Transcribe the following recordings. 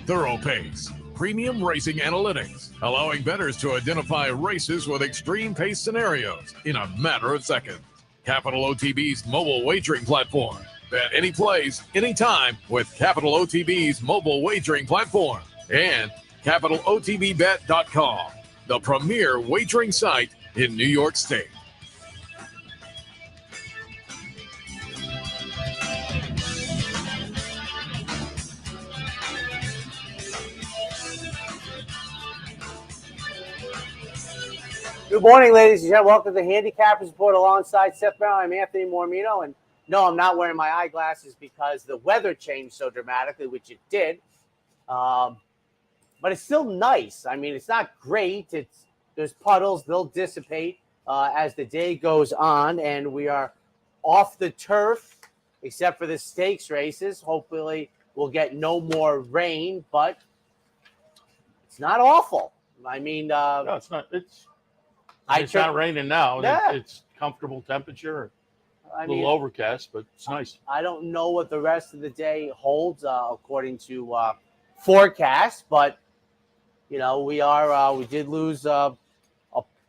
thorough pace, premium racing analytics, allowing bettors to identify races with extreme pace scenarios in a matter of seconds. Capital OTB's mobile wagering platform. Bet any place, anytime with Capital OTB's mobile wagering platform. And CapitalOTBBet.com, the premier wagering site in New York State. Good morning, ladies and gentlemen. Welcome to the Handicappers Report alongside Seth Merrow. I'm Anthony Mormino, and no, I'm not wearing my eyeglasses because the weather changed so dramatically, which it did. But it's still nice. I mean, it's not great. There's puddles. They'll dissipate as the day goes on, and we are off the turf, except for the stakes races. Hopefully, we'll get no more rain, but it's not awful. I mean, no, it's not. It's not raining now. Yeah. It's comfortable temperature. I A little overcast, but it's nice. I don't know what the rest of the day holds according to forecast, but you know we did lose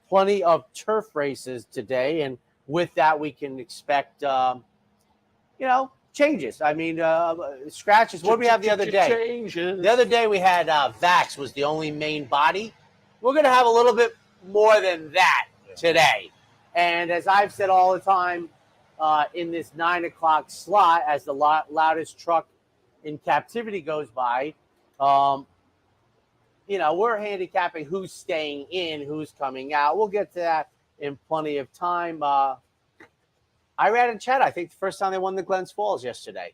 plenty of turf races today, and with that we can expect changes. I mean scratches. What did we have the other day? Changes. The other day we had Vax was the only main body. We're gonna have a little bit more than that today, and as I've said all the time. In this 9 o'clock slot, as the loudest truck in captivity goes by, we're handicapping who's staying in, who's coming out. We'll get to that in plenty of time. Irad and Chet, I think the first time they won the Glens Falls yesterday.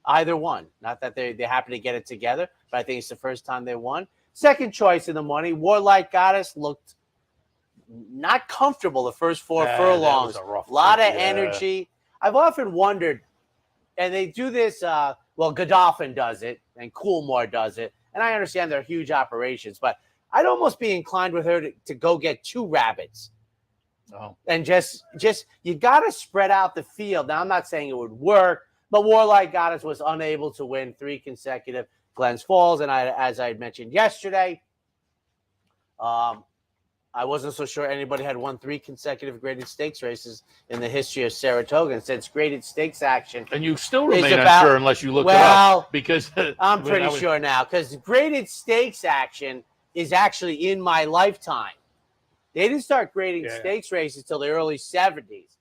Either one. Not that they happen to get it together, but I think it's the first time they won. Second choice in the money, Warlike Goddess looked not comfortable the first four furlongs. That was a rough lot trip, of energy. I've often wondered, and they do this, Godolphin does it, and Coolmore does it, and I understand they're huge operations, but I'd almost be inclined with her to go get two rabbits. Oh. And just you got to spread out the field. Now, I'm not saying it would work, but Warlike Goddess was unable to win 3 consecutive Glens Falls, and as I mentioned yesterday, I wasn't so sure anybody had won 3 consecutive graded stakes races in the history of Saratoga. And since graded stakes action, and you still remain unsure unless you look it up. Because I'm pretty sure now, because graded stakes action is actually in my lifetime. They didn't start grading stakes races till the early 70s.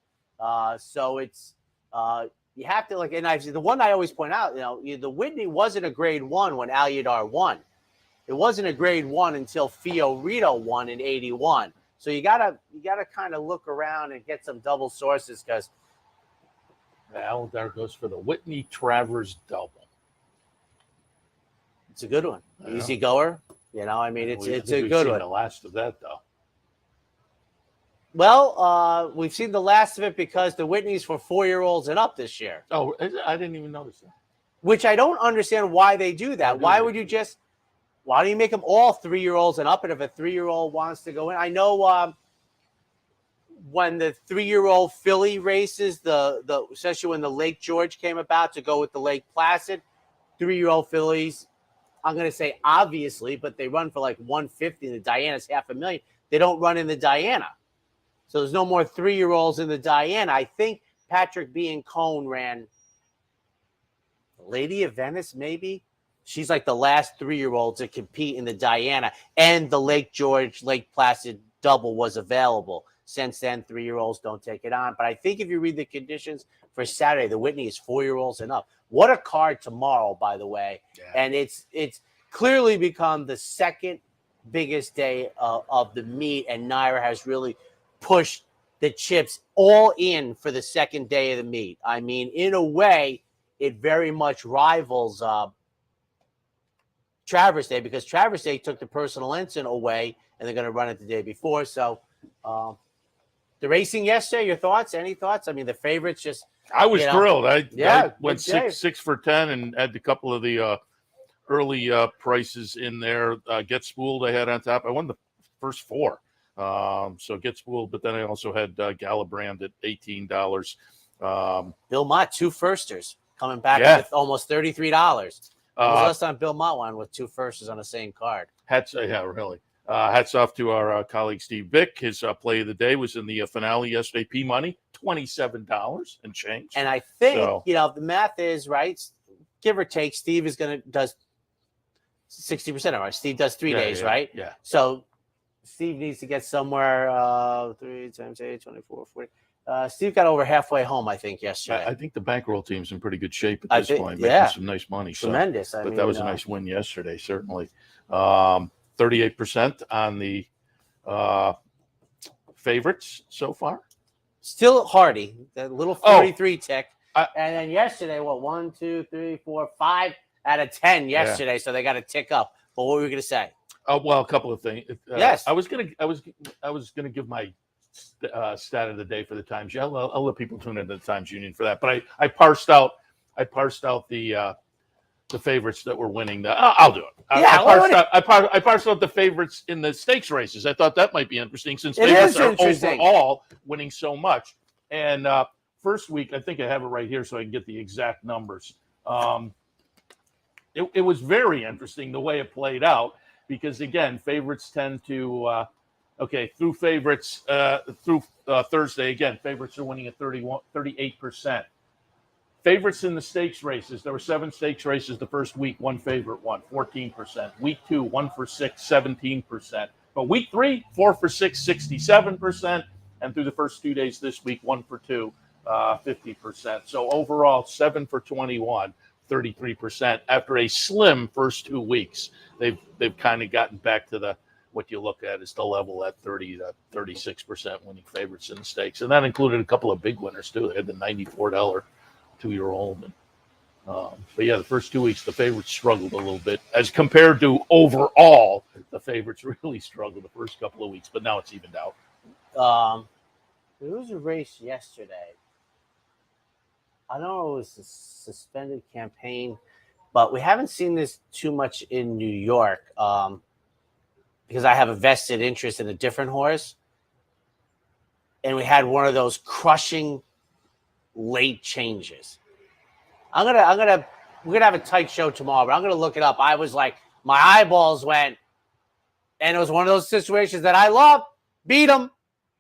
So it's you have to the one I always point out, the Whitney wasn't a grade 1 when Alyadar won. It wasn't a grade 1 until Fiorito won in 81. So you gotta kind of look around and get some double sources because there goes for the Whitney Travers double. It's a good one. Yeah. Easy goer. It's a good one. The last of that though. Well, we've seen the last of it because the Whitneys for 4-year-olds and up this year. Oh, I didn't even notice that. Which I don't understand why they do that. Why would you just? Why don't you make them all 3-year-olds and up? And if a 3-year-old wants to go in, I know when the 3-year-old filly races, especially when the Lake George came about to go with the Lake Placid, 3-year-old fillies, I'm going to say obviously, but they run for like $150. The Diana's $500,000. They don't run in the Diana. So there's no more 3-year-olds in the Diana. I think Patrick B. and Cone ran Lady of Venice, maybe. She's like the last 3-year-old to compete in the Diana, and the Lake George, Lake Placid double was available. Since then, 3-year-olds don't take it on. But I think if you read the conditions for Saturday, the Whitney is 4-year-olds and up. What a card tomorrow, by the way. Yeah. And it's clearly become the second biggest day of the meet, and Naira has really pushed the chips all in for the second day of the meet. I mean, in a way, it very much rivals Travers Day, because Travers Day took the personal ensign away and they're going to run it the day before. So the racing yesterday, your thoughts? Any thoughts? I mean, the favorites just... I was thrilled. I went six 6 for 10 and had a couple of the early prices in there. Get Spooled I had on top. I won the first 4. So Get Spooled, but then I also had Galabrand at $18. Bill Mott, 2 firsters, coming back with almost $33. When was the last time Bill Mott won with 2 firsts on the same card? Really. Hats off to our colleague Steve Vick. His play of the day was in the finale yesterday. P Money, $27 and change. And I think the math is right, give or take. Steve does 60% of it. Steve does 3 days, right? Yeah. So Steve needs to get somewhere 3 times 8, 24, 40. Steve got over halfway home, I think, yesterday. I think the bankroll team's in pretty good shape at this point, making some nice money. Tremendous. But that was a nice win yesterday, certainly. 38% on the favorites so far. Still Hardy, the little 43 tick. And then yesterday, 1, 2, 3, 4, 5 out of 10 yesterday. Yeah. So they got to tick up. But what were we going to say? Well, a couple of things. Yes, I was gonna give my stat of the day for the Times. Yeah, I'll let people tune into the Times Union for that. But I parsed out the favorites that were winning. I'll do it. I parsed out the favorites in the stakes races. I thought that might be interesting since favorites are overall winning so much. And first week, I think I have it right here so I can get the exact numbers. It was very interesting the way it played out because, again, favorites tend to through favorites through Thursday, again, favorites are winning at 38%. Favorites in the stakes races, there were 7 stakes races the first week, 1 favorite won, 14%. Week 2, 1 for 6, 17%. But week 3, 4 for 6, 67%. And through the first 2 days this week, 1 for 2, 50%. So overall, 7 for 21, 33%. After a slim first 2 weeks, they've kind of gotten back to what you look at is the level at 30 to 36% winning favorites in the stakes. And that included a couple of big winners, too. They had the $94 2-year-old. But yeah, the first 2 weeks, the favorites struggled a little bit as compared to overall. The favorites really struggled the first couple of weeks, but now it's evened out. There was a race yesterday. I don't know, it was a suspended campaign, but we haven't seen this too much in New York because I have a vested interest in a different horse. And we had one of those crushing late changes. We're gonna have a tight show tomorrow, but I'm gonna look it up. I was like, my eyeballs went, and it was one of those situations that I love. Beat them.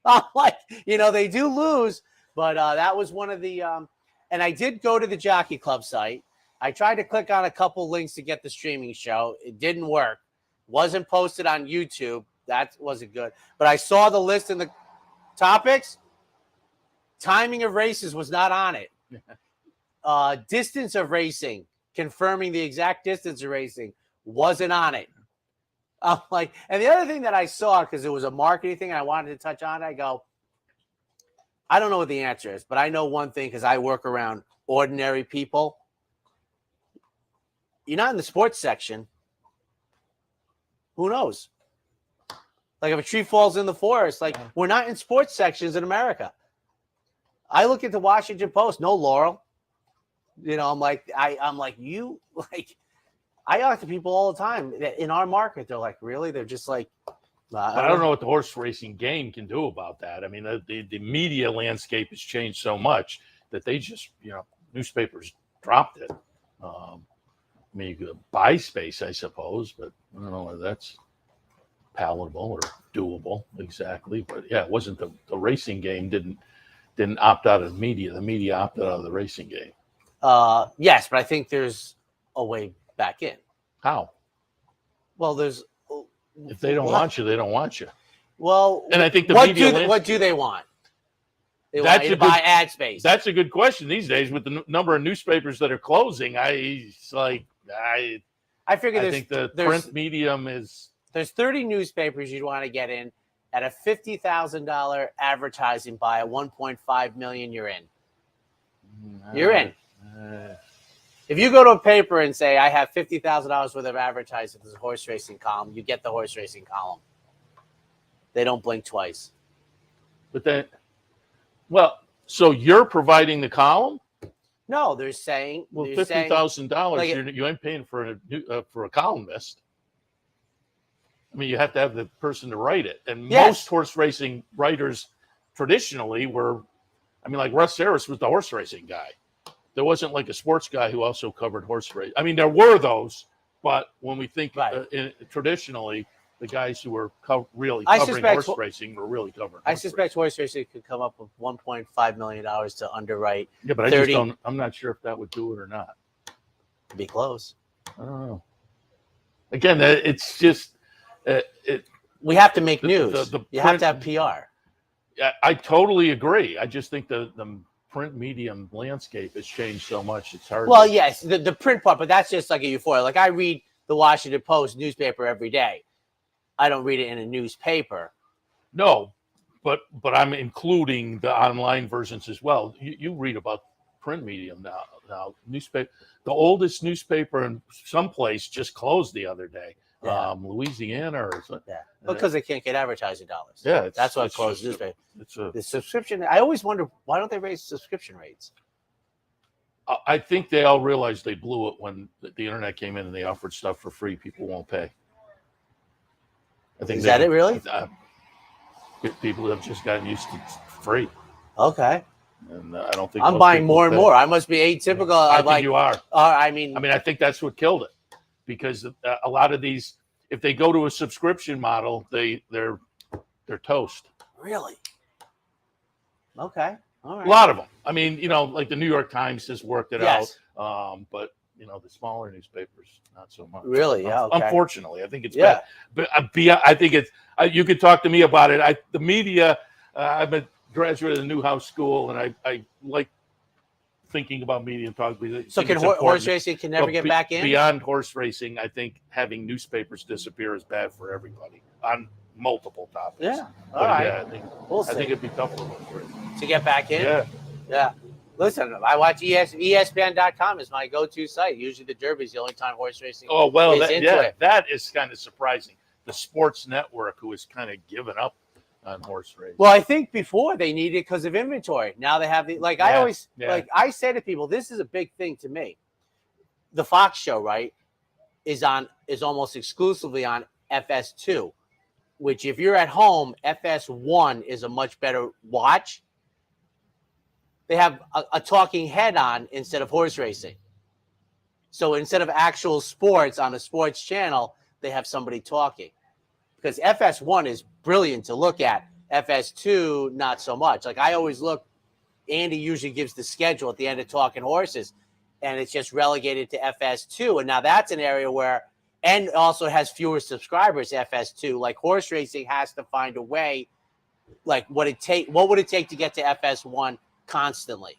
I'm like, they do lose, but that was one of the. And I did go to the Jockey Club site. I tried to click on a couple links to get the streaming show. It didn't work. Wasn't posted on YouTube. That wasn't good. But I saw the list and the topics. Timing of races was not on it. Distance of racing, confirming the exact distance of racing, wasn't on it. I'm like, and the other thing that I saw, because it was a marketing thing and I wanted to touch on it, I go, I don't know what the answer is, but I know one thing because I work around ordinary people. You're not in the sports section. Who knows? Like if a tree falls in the forest, we're not in sports sections in America. I look at the Washington Post, no Laurel. I'm like, I talk to people all the time in our market. They're like, really? They're just like, I don't know what the horse racing game can do about that. I mean, the media landscape has changed so much that they just, newspapers dropped it. I mean, you could buy space, I suppose, but I don't know whether that's palatable or doable exactly. But yeah, it wasn't the racing game didn't opt out of the media. The media opted out of the racing game. Yes, but I think there's a way back in. How? Well, if they don't want you, they don't want you. Well, and I think what do they want? They want you to buy ad space. That's a good question these days with the number of newspapers that are closing. I think the print medium is. There's 30 newspapers you'd want to get in at a $50,000 advertising buy at $1.5 million. You're in. You're in. If you go to a paper and say, I have $50,000 worth of advertising, there's a horse racing column, you get the horse racing column. They don't blink twice. But then, so you're providing the column? No, they're saying. Well, $50,000, you ain't paying for a columnist. I mean, you have to have the person to write it. And most horse racing writers traditionally were, like Russ Harris was the horse racing guy. there wasn't like a sports guy who also covered horse race. I mean, there were those, but when we think traditionally, the guys who were really covering horse racing were really covering. I suspect horse racing could come up with $1.5 million to underwrite. Yeah, but 30, I just don't. I'm not sure if that would do it or not. Be close. I don't know. Again, it's just we have to make news. You have to have PR. I totally agree. I just think the print medium landscape has changed so much. It's hard. Well, yes, the print part, but that's just like a euphoria. Like I read the Washington Post newspaper every day. I don't read it in a newspaper. No, but I'm including the online versions as well. You read about print medium now. Newspaper, the oldest newspaper in some place just closed the other day. Yeah. Louisiana or something. Yeah, because they can't get advertising dollars. Yeah, that's why it closed newspaper. The subscription. I always wonder why don't they raise subscription rates? I think they all realized they blew it when the internet came in and they offered stuff for free. People won't pay. I think is that it really? People have just gotten used to free. Okay. And I don't think I'm buying more and more. I must be atypical. I think you are. I mean, I think that's what killed it, because a lot of these, if they go to a subscription model, they're toast. Really? Okay. All right. A lot of them. I mean, like the New York Times has worked it out, but the smaller newspapers, not so much. Really? Yeah. Okay. Unfortunately, I think it's bad. But I think it's. You could talk to me about it. The media. I'm a graduate of the Newhouse School, and I like thinking about media and talk. So can horse racing can never get back in? Beyond horse racing, I think having newspapers disappear is bad for everybody on multiple topics. Yeah. All right. Yeah, I think it'd be tough for horse racing to get back in. Yeah. Yeah. Listen, I watch ESPN.com is my go-to site. Usually the Derby is the only time horse racing. Oh, well, that is kind of surprising. The Sports Network, who has kind of given up on horse racing. Well, I think before they needed it because of inventory. Now they have I say to people, this is a big thing to me. The Fox show, right, is almost exclusively on FS2, which if you're at home, FS1 is a much better watch. They have a talking head on instead of horse racing. So instead of actual sports on a sports channel, they have somebody talking. Because FS1 is brilliant to look at. FS2, not so much. Like I always look, Andy usually gives the schedule at the end of Talking Horses, and it's just relegated to FS2. And now that's an area where, and also has fewer subscribers, FS2. Like horse racing has to find a way, like what would it take to get to FS1 constantly?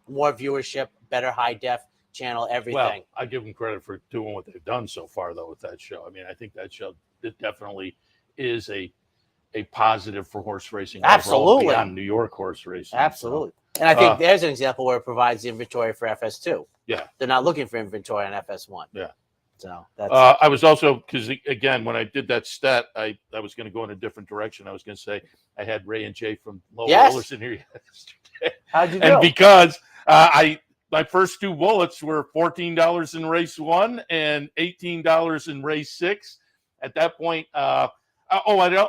More viewership, better high def channel, everything. Well, I give them credit for doing what they've done so far, though, with that show. I mean, I think that show it definitely is a positive for horse racing. Absolutely. Beyond New York horse racing. Absolutely. So, and I think there's an example where it provides the inventory for FS2. Yeah. They're not looking for inventory on FS1. Yeah. So that's I was also, because again, when I did that stat, I was going to go in a different direction. I was going to say I had Ray and Jay from Low Rollers in here yesterday. How'd you do? And because my first two bullets were $14 in race 1 and $18 in race 6. At that point, I'd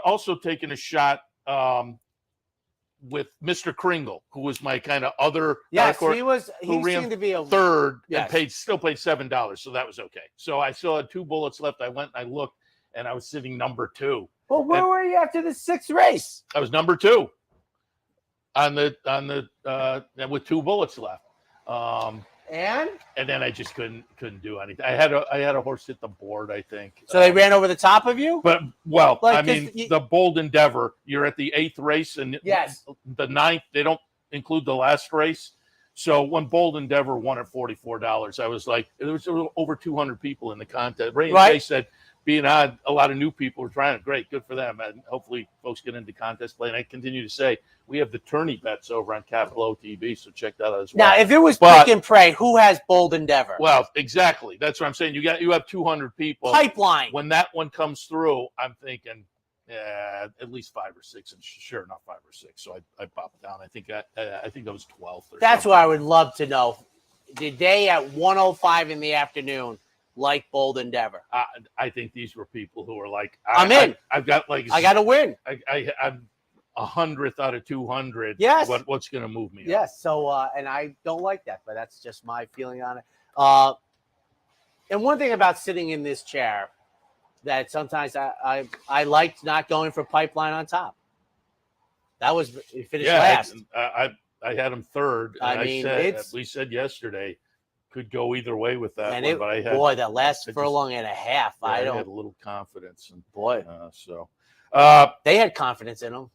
also taken a shot with Mr. Kringle, who was my kind of other. Yes, he seemed to be a third and still paid $7, so that was okay. So I still had two bullets left. I went and I looked, and I was sitting number 2. Well, where were you after the 6th race? I was number 2 on the with 2 bullets left. And then I just couldn't do anything. I had a horse hit the board, I think. So they ran over the top of you? But the Bold Endeavor, you're at the 8th race, and the 9th, they don't include the last race. So when Bold Endeavor won at $44, I was like, there was over 200 people in the contest. Ray and Jay said, being odd, a lot of new people were trying it. Great, good for them. And hopefully folks get into contest play. And I continue to say, we have the tourney bets over on Capital OTB, so check that out as well. Now, if it was pick and pray, who has Bold Endeavor? Well, exactly. That's what I'm saying. You have 200 people. Pipeline. When that one comes through, I'm thinking, at least 5 or 6, and sure enough, 5 or 6. So I popped down. I think that was 12th. That's what I would love to know. Did they at 1:05 in the afternoon like Bold Endeavor? I think these were people who were like, I'm in. I got to win. I'm 100th out of 200. Yes. What's going to move me? Yes. So, and I don't like that, but that's just my feeling on it. And one thing about sitting in this chair that sometimes I liked not going for Pipeline on top. That was finished last. I had him third. I mean, we said yesterday could go either way with that and one, but I had that last furlong and a half. I had a little confidence, and they had confidence in him.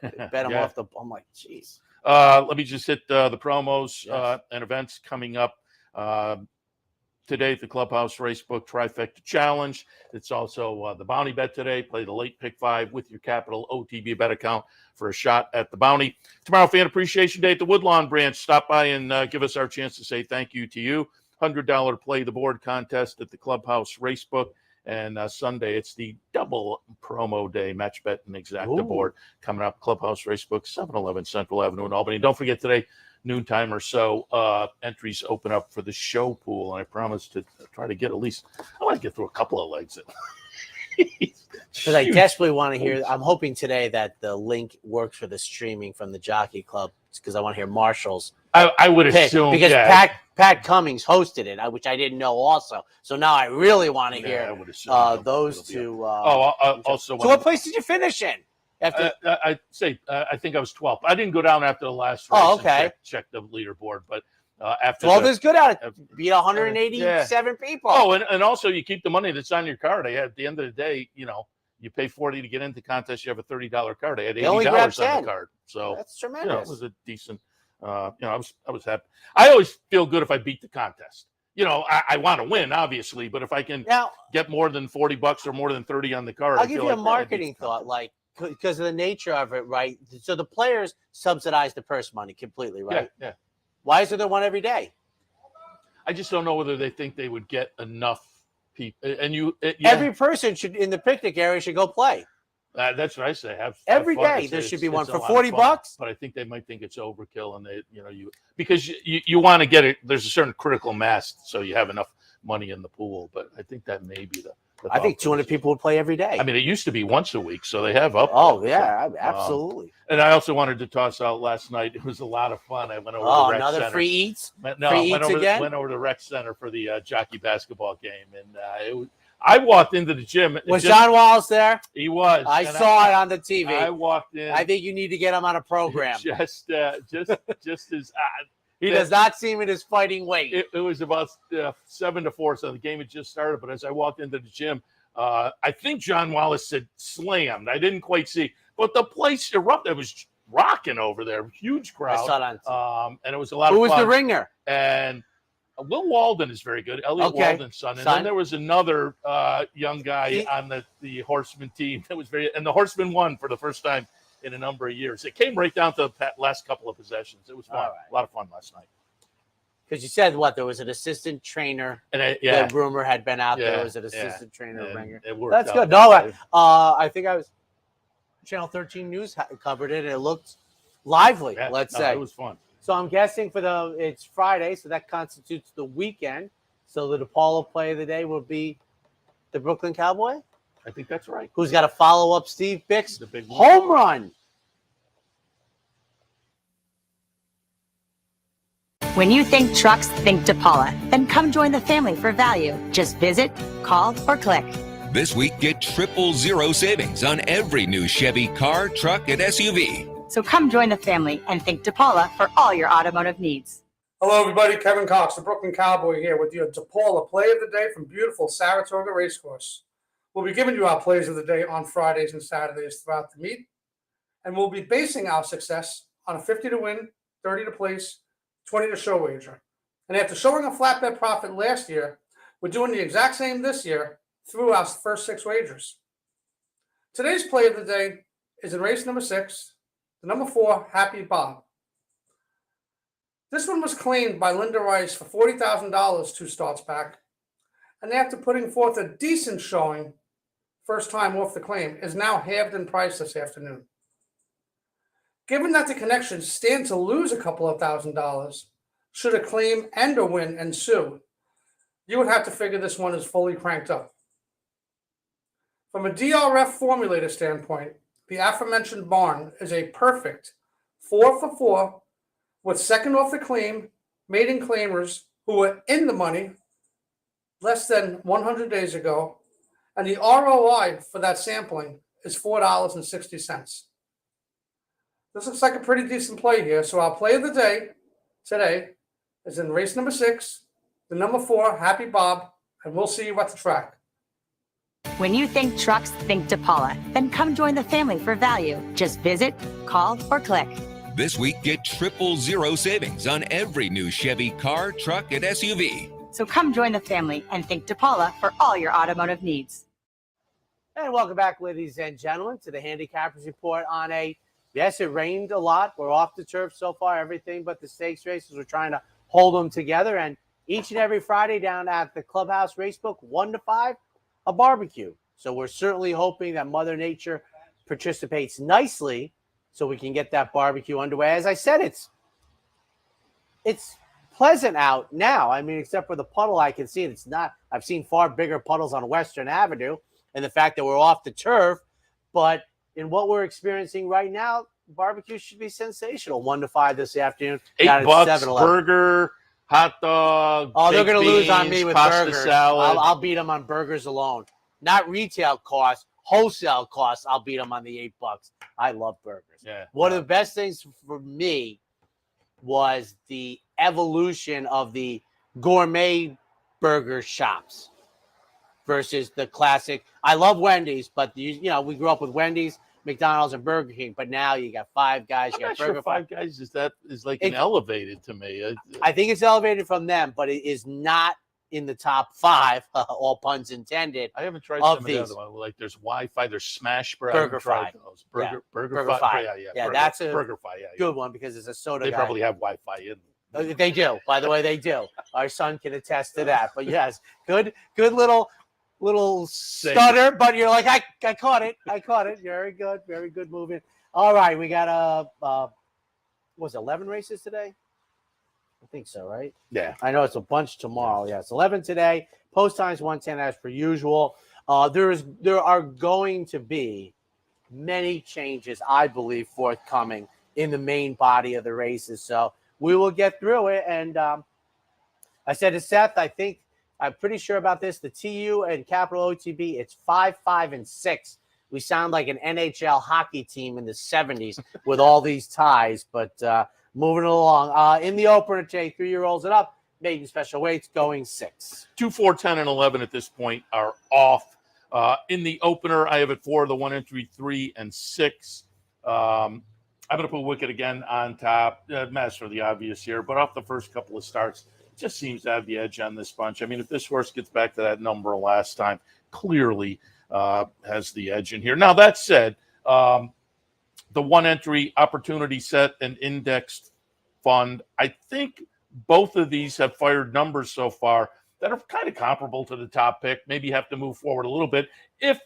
They bet him off the. I'm like, jeez. Let me just hit the promos Yes. and events coming up. Today at the Clubhouse Racebook Trifecta Challenge. It's also the Bounty Bet today. Play the late pick 5 with your Capital OTB bet account for a shot at the Bounty. Tomorrow, Fan Appreciation Day at the Woodlawn Branch. Stop by and give us our chance to say thank you to you. $100 Play the Board contest at the Clubhouse Racebook. And Sunday, it's the double promo day, match bet and exacta board coming up. Clubhouse Racebook, 711 Central Avenue in Albany. Don't forget today, noontime or so, entries open up for the show pool, and I promise to try to get at least, I want to get through a couple of legs. Because I desperately want to hear. I'm hoping today that the link works for the streaming from the Jockey Club, because I want to hear Marshall's. I would assume because Pat Cummings hosted it, which I didn't know also. So now I really want to hear those two. Also, so what place did you finish in? After I think I was 12th. I didn't go down after the last race. Okay. Check the leaderboard, but after 12 is good out. Beat 187 people. Oh, and also you keep the money that's on your card. At the end of the day, you pay $40 to get into the contest. You have a $30 card. I had $80 on the card, so that's tremendous. It was a decent. I was happy. I always feel good if I beat the contest. I want to win, obviously, but if I can get more than $40 or more than 30 on the card, I'll give you a marketing thought, because of the nature of it, right? So the players subsidize the purse money completely, right? Yeah. Why isn't there one every day? I just don't know whether they think they would get enough people. And every person in the picnic area should go play. That's what I say. Every day there should be one for $40. But I think they might think it's overkill, and because you want to get it. There's a certain critical mass, so you have enough money in the pool. But I think that may be the I think 200 people would play every day. I mean, it used to be once a week, so they have up. Oh, yeah, absolutely. And I also wanted to toss out last night. It was a lot of fun. I went over to the rec another center. Free eats? Went over to the rec center for the jockey basketball game. And I walked into the gym. Was John Wallace there? He was. I saw it on the TV. I walked in. I think you need to get him on a program. Just as... He does not seem in his fighting weight. It was about 7-4, so the game had just started. But as I walked into the gym, I think John Wallace said slammed. I didn't quite see, but the place erupted. It was rocking over there. Huge crowd. I saw it on TV. And it was a lot of fun. Who was the ringer? And Will Walden is very good. Elliot Walden's son. And then there was another young guy on the Horseman team that was and the Horseman won for the first time in a number of years. It came right down to the last couple of possessions. It was fun. Right. A lot of fun last night. Because you said there was an assistant trainer. And the rumor had been out there. There was an assistant trainer ringer. That's good. No, I think I was Channel 13 News covered it, and it looked lively. Yeah, let's say it was fun. So I'm guessing it's Friday, so that constitutes the weekend. So the DePaula play of the day will be the Brooklyn Cowboy. I think that's right. Who's got to follow up Steve Bick's home run? When you think trucks, think DePaula. Then come join the family for value. Just visit, call, or click. This week, get 000 savings on every new Chevy car, truck, and SUV. So come join the family and think DePaula for all your automotive needs. Hello, everybody. Kevin Cox, the Brooklyn Cowboy here with your DePaula play of the day from beautiful Saratoga Race Course. We'll be giving you our plays of the day on Fridays and Saturdays throughout the meet, and we'll be basing our success on a 50 to win, 30 to place, 20 to show wager. And after showing a flat bet profit last year, we're doing the exact same this year through our first 6 wagers. Today's play of the day is in race number 6, the number 4, Happy Bob. This one was claimed by Linda Rice for $40,000 2 starts back, and after putting forth a decent showing, first time off the claim, is now halved in price this afternoon. Given that the connections stand to lose a couple of $1,000, should a claim and a win ensue, you would have to figure this one is fully cranked up. From a DRF formulator standpoint, the aforementioned barn is a perfect 4 for 4 with second off the claim, maiden claimers who were in the money less than 100 days ago, and the ROI for that sampling is $4.60. This looks like a pretty decent play here. So our play of the day today is in race number 6, the number 4, Happy Bob, and we'll see you at the track. When you think trucks, think DePaula. Then come join the family for value. Just visit, call, or click. This week, get 000 savings on every new Chevy car, truck, and SUV. So come join the family and think DePaula for all your automotive needs. And welcome back, ladies and gentlemen, to the Handicappers Report on yes, it rained a lot. We're off the turf so far, everything but the stakes races. We're trying to hold them together. And each and every Friday down at the Clubhouse Racebook, 1 to 5, a barbecue. So we're certainly hoping that Mother Nature participates nicely so we can get that barbecue underway. As I said, it's pleasant out now. I mean, except for the puddle I can see. It's not. I've seen far bigger puddles on Western Avenue, and the fact that we're off the turf. But in what we're experiencing right now, barbecue should be sensational. 1 to 5 this afternoon. $8, burger, hot dog. Oh, they're going to lose on me with pasta burgers. salad. I'll beat them on burgers alone. Not retail costs, wholesale costs. I'll beat them on the $8. I love burgers. Yeah. One of the best things for me was the evolution of the gourmet burger shops versus the classic. I love Wendy's, but we grew up with Wendy's, McDonald's, and Burger King. But now you got Five Guys. I'm you got not Burger sure Five Guys is like an elevated to me. I think it's elevated from them, but it is not in the top 5, all puns intended. I haven't tried some of the these. other ones. Like there's Wi-Fi, there's Smash Burger. Burger Fi. Burger Fi. Fi. Yeah, that's a Burger Fi. good one because it's a soda. They guy. probably have Wi-Fi in them. They do. By the way, they do. Our son can attest to that. But yes, good little stutter. But you're like, I caught it. Very good movement. All right, we got 11 races today? I think so, right? Yeah. I know it's a bunch tomorrow. Yeah, it's 11 today. Post times 110 as per usual. There are going to be many changes, I believe, forthcoming in the main body of the races. So we will get through it. And I said to Seth, I'm pretty sure about this. The TU and Capital OTB, it's 5, 5, and 6. We sound like an NHL hockey team in the 70s with all these ties, but moving along. In the opener today, 3-year-olds and up, maiden special weights going 6. 2, 4, 10, and 11 at this point are off. In the opener, I have it 4, the 1 entry, 3, and 6. I'm going to put Wicked again on top. Master of the obvious here, but off the first couple of starts, just seems to have the edge on this bunch. I mean, if this horse gets back to that number last time, clearly has the edge in here. Now, that said, the 1 entry opportunity set and indexed fund, I think both of these have fired numbers so far that are kind of comparable to the top pick. Maybe have to move forward a little bit if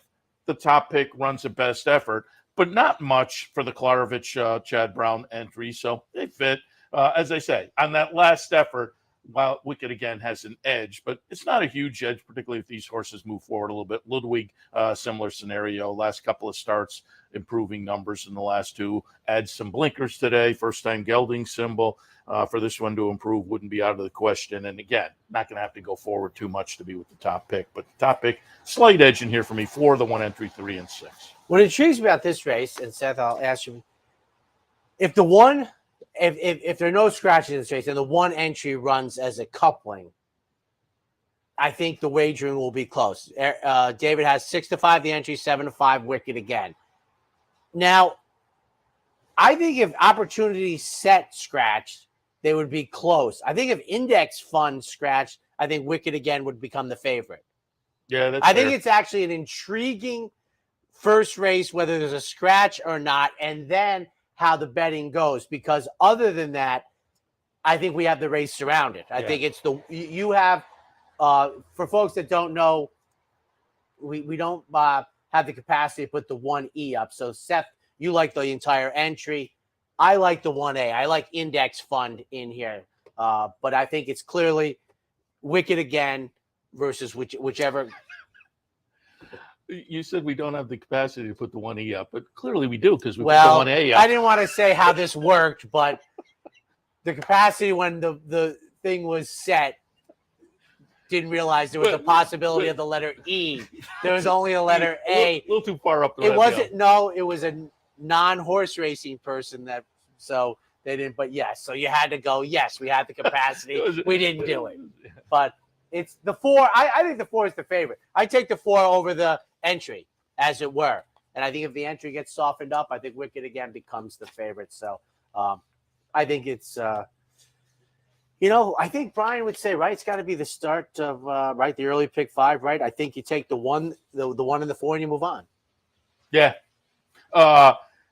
the top pick runs a best effort, but not much for the Klarovich Chad Brown entry. So they fit. As I say, on that last effort, while Wicked again has an edge, but it's not a huge edge, particularly if these horses move forward a little bit. Ludwig, similar scenario. Last couple of starts, improving numbers in the last 2. Add some blinkers today. First time gelding symbol. For this one to improve wouldn't be out of the question. And again, not going to have to go forward too much to be with the top pick. But the top pick, slight edge in here for me. 4, the 1 entry, 3, and 6. What intrigues me about this race, and Seth, I'll ask you, if there are no scratches in this race and the 1 entry runs as a coupling, I think the wagering will be close. David has 6 to 5 the entry, 7 to 5 Wicked again. Now, I think if opportunity set scratched, they would be close. I think if index fund scratched, I think Wicked again would become the favorite. Yeah, I think it's actually an intriguing first race, whether there's a scratch or not, and then how the betting goes, because other than that, I think we have the race surrounded. I think it's you have for folks that don't know, we don't have the capacity to put the 1E up. So Seth, you like the entire entry. I like the 1A. I like index fund in here. But I think it's clearly Wicked again versus whichever. You said we don't have the capacity to put the 1E up, but clearly we do because we put Well, the 1A up. I didn't want to say how this worked, but the capacity when the thing was set, didn't realize there was a possibility of the letter E. There was only a letter A. A little too far up. It wasn't. No, it was a non-horse racing person that. So they didn't. But yes, so you had to go. Yes, we had the capacity. We didn't do it. But it's the 4. I think the 4 is the favorite. I take the 4 over the entry, as it were. And I think if the entry gets softened up, I think Wicked again becomes the favorite. So I think it's. I think Brian would say, right, it's got to be the start of, right, the early pick 5, right? I think you take the 1 and the 4 and you move on. Yeah.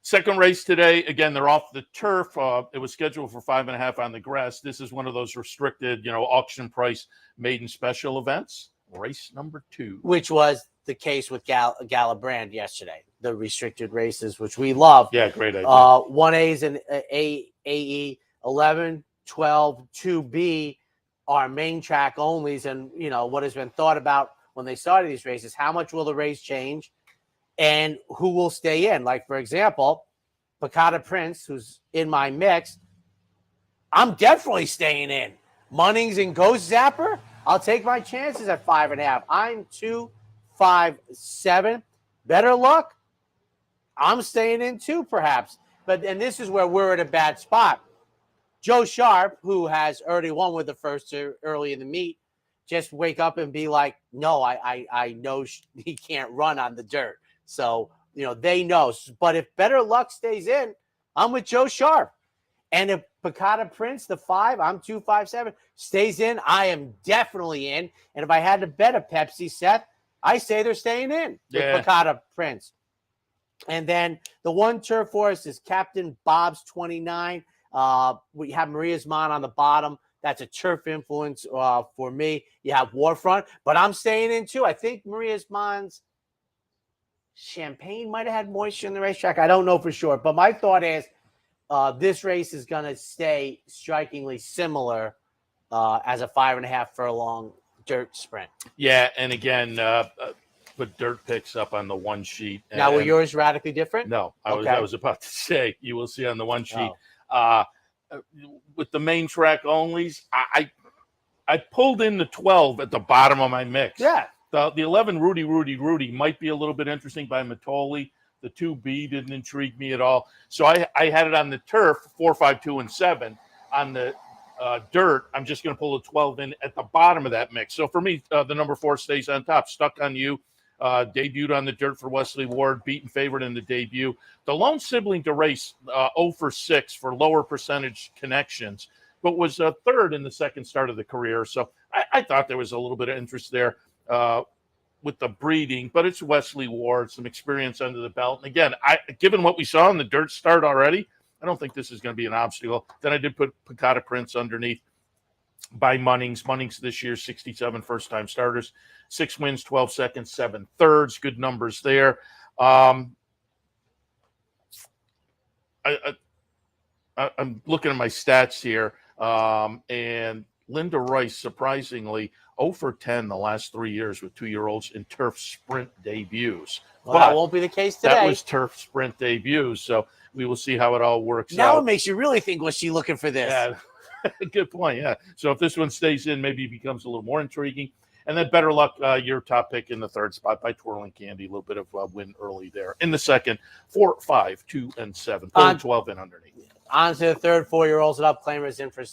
Second race today. Again, they're off the turf. It was scheduled for 5.5 on the grass. This is one of those restricted, auction price maiden special events. Race number 2. Which was the case with Galabrand yesterday. The restricted races, which we love. Yeah, great idea. 1A's and AE 11. 12, 2B are main track onlys. And, what has been thought about when they started these races, how much will the race change and who will stay in? Like, for example, Picata Prince, who's in my mix, I'm definitely staying in. Munnings and Ghost Zapper, I'll take my chances at 5.5. I'm 2-5-7. Better luck, I'm staying in too, perhaps. And this is where we're at a bad spot. Joe Sharp, who has already won with the first two early in the meet, just wake up and be like, no, I know he can't run on the dirt. So, they know. But if Better Luck stays in, I'm with Joe Sharp. And if Picata Prince, the 5, I'm 2-5-7, stays in, I am definitely in. And if I had to bet a Pepsi, Seth, I say they're staying in with Picata Prince. And then the 1 turf for us is Captain Bob's 29. We have Maria's Mon on the bottom. That's a turf influence for me. You have Warfront, but I'm staying in too. I think Maria's Mon's Champagne might have had moisture in the racetrack. I don't know for sure, but my thought is this race is going to stay strikingly similar as a 5.5 furlong dirt sprint. Yeah, and again, put dirt picks up on the 1 sheet. Now, were yours radically different? No, I was about to say, you will see on the 1 sheet. With the main track onlys, I pulled in the 12 at the bottom of my mix. Yeah. The 11 Rudy might be a little bit interesting by Matoli. The 2B didn't intrigue me at all. So I had it on the turf, 4, 5, 2, and 7. On the dirt, I'm just going to pull the 12 in at the bottom of that mix. So for me, the number 4 stays on top. Stuck on You. Debuted on the dirt for Wesley Ward, beaten favorite in the debut. The lone sibling to race 0 for 6 for lower percentage connections, but was 3rd in the second start of the career. So I thought there was a little bit of interest there with the breeding, but it's Wesley Ward, some experience under the belt. And again, given what we saw in the dirt start already, I don't think this is going to be an obstacle. Then I did put Picata Prince underneath by Munnings. Munnings this year, 67 first-time starters, 6 wins, 12 seconds, 7 thirds. Good numbers there. I'm looking at my stats here, and Linda Rice, surprisingly, 0 for 10 the last 3 years with 2-year-olds in turf sprint debuts. Well, that won't be the case today. That was turf sprint debuts, so we will see how it all works out. Now it makes you really think, was she looking for this? Yeah. Good point, yeah. So if this one stays in, maybe it becomes a little more intriguing. And then Better Luck, your top pick in the 3rd spot by Twirling Candy. A little bit of win early there. In the 2nd, 4, 5, 2, and 7. 4, 12 in underneath. On to the 3rd, 4-year-olds and up. Claimers in for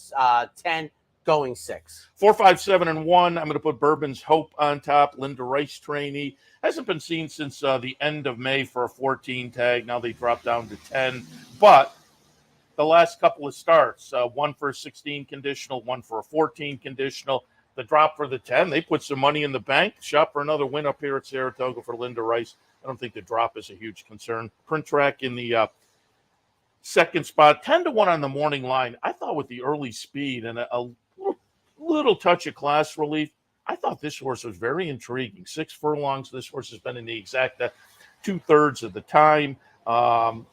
10, going 6. 4, 5, 7, and 1. I'm going to put Bourbon's Hope on top. Linda Rice trainee. Hasn't been seen since the end of May for a 14 tag. Now they dropped down to 10. But the last couple of starts, 1 for a 16 conditional, 1 for a 14 conditional. The drop for the 10, they put some money in the bank. Shop for another win up here at Saratoga for Linda Rice. I don't think the drop is a huge concern. Print Track in the 2nd spot, 10-1 on the morning line. I thought with the early speed and a little touch of class relief, I thought this horse was very intriguing. 6 furlongs. This horse has been in the exact 2/3 of the time.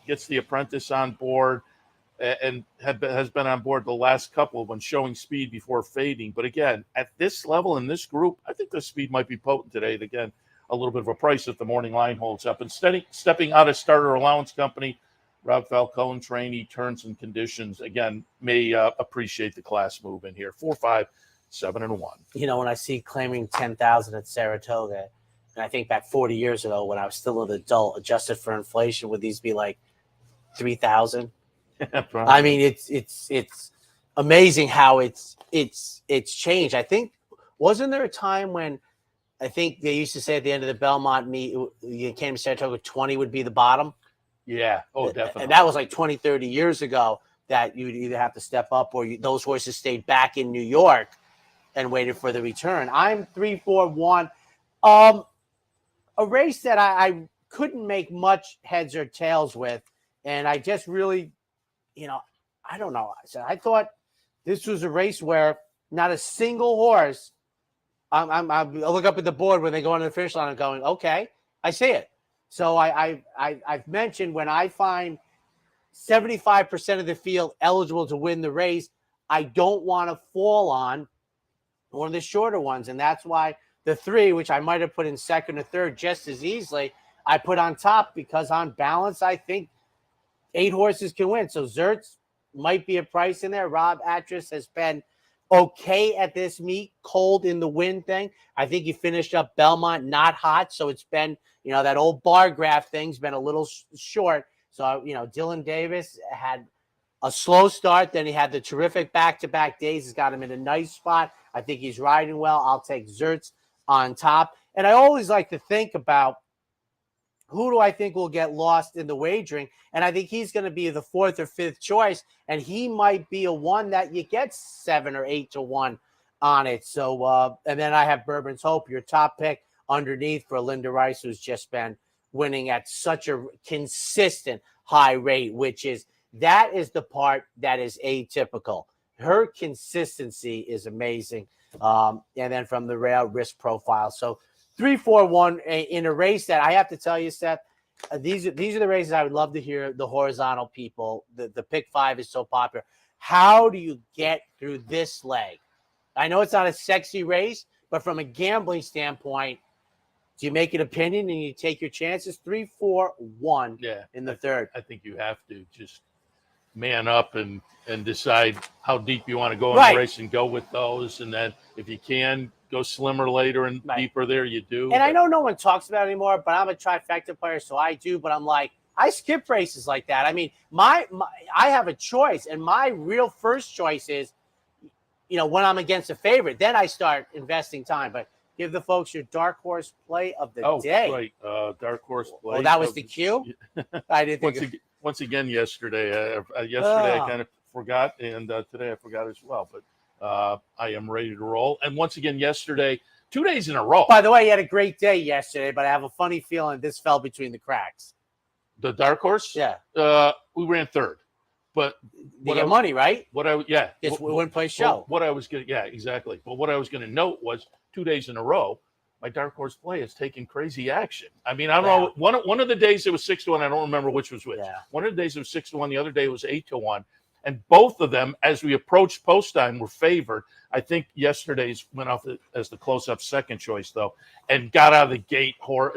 Gets the apprentice on board. And has been on board the last couple when showing speed before fading. But again, at this level in this group, I think the speed might be potent today. And again, a little bit of a price if the morning line holds up. And stepping out of starter allowance company, Rob Falcone, trainee, turns and conditions. Again, may appreciate the class move in here. 4-5, 7-1. You know, when I see claiming 10,000 at Saratoga, and I think back 40 years ago when I was still an adult, adjusted for inflation, would these be like 3,000? I mean, it's amazing how it's changed. I think, wasn't there a time when I think they used to say at the end of the Belmont meet, you came to Saratoga, 20 would be the bottom? Yeah. Oh, definitely. And that was like 20, 30 years ago that you'd either have to step up or those horses stayed back in New York and waited for the return. I'm 3-4-1. A race that I couldn't make much heads or tails with. And I just really, I don't know. I thought this was a race where not a single horse, I look up at the board when they go on the finish line and going, okay, I see it. So I've mentioned when I find 75% of the field eligible to win the race, I don't want to fall on one of the shorter ones. And that's why the 3, which I might have put in second or third just as easily, I put on top because on balance, I think 8 horses can win. So Zertz might be a price in there. Rob Atras has been okay at this meet, cold in the wind thing. I think he finished up Belmont not hot. So it's been, that old bar graph thing's been a little short. So, Dylan Davis had a slow start. Then he had the terrific back-to-back days. He's got him in a nice spot. I think he's riding well. I'll take Zertz on top. And I always like to think about who do I think will get lost in the wagering. And I think he's going to be the 4th or 5th choice. And he might be a one that you get 7 or 8 to 1 on it. So, and then I have Bourbon's Hope, your top pick underneath for Linda Rice, who's just been winning at such a consistent high rate, that is the part that is atypical. Her consistency is amazing. And then from the rail risk profile. So 3-4-1 in a race that I have to tell you, Seth, these are the races I would love to hear the horizontal people. The pick 5 is so popular. How do you get through this leg? I know it's not a sexy race, but from a gambling standpoint, do you make an opinion and you take your chances? 3-4-1 in the third. I think you have to just man up and decide how deep you want to go in the race and go with those. And then if you can go slimmer later and deeper there, you do. And I know no one talks about it anymore, but I'm a trifecta player, so I do. But I'm like, I skip races like that. I mean, I have a choice, and my real first choice is, when I'm against a favorite, then I start investing time. But give the folks your dark horse play of the day. Right. Dark horse play. Oh, that was the cue? I didn't think once again yesterday. I kind of forgot, and today I forgot as well. But I am ready to roll. And once again yesterday, 2 days in a row. By the way, you had a great day yesterday, but I have a funny feeling this fell between the cracks. The dark horse? Yeah. We ran third. But you get money, right? It's win place show. Exactly. But what I was going to note was 2 days in a row, my dark horse play has taken crazy action. I mean, I don't know. One of the days it was 6-1. I don't remember which was which. Yeah. One of the days it was 6-1. The other day it was 8-1. And both of them, as we approached post time, were favored. I think yesterday's went off as the close-up second choice, though, and got out of the gate. When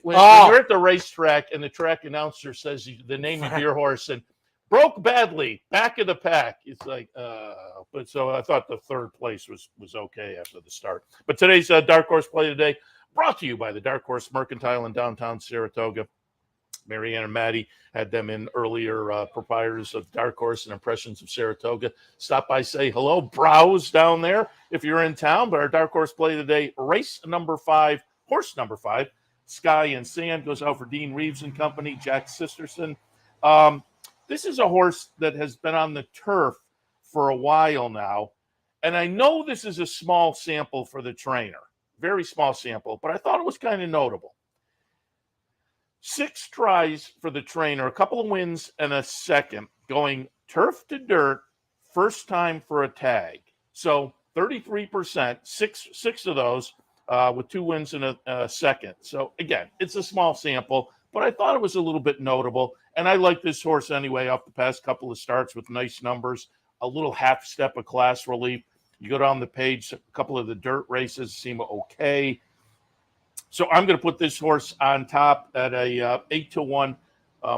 you're at the racetrack and the track announcer says the name of your horse and broke badly, back of the pack, it's like, but so I thought the third place was okay after the start. But today's Dark Horse play today brought to you by the Dark Horse Mercantile in downtown Saratoga. Marianne and Maddie had them in earlier, proprietors of Dark Horse and Impressions of Saratoga. Stop by, say hello, browse down there if you're in town. But our Dark Horse play today, race number 5, horse number 5, Sky and Sand, goes out for Dean Reeves and Company, Jack Sisterson. This is a horse that has been on the turf for a while now. And I know this is a small sample for the trainer, very small sample, but I thought it was kind of notable. 6 tries for the trainer, a couple of wins and a second, going turf to dirt, first time for a tag. So 33%, six of those with 2 wins and a second. So again, it's a small sample, but I thought it was a little bit notable. And I like this horse anyway off the past couple of starts with nice numbers, a little half step of class relief. You go down the page, a couple of the dirt races seem okay. So I'm going to put this horse on top at a 8-1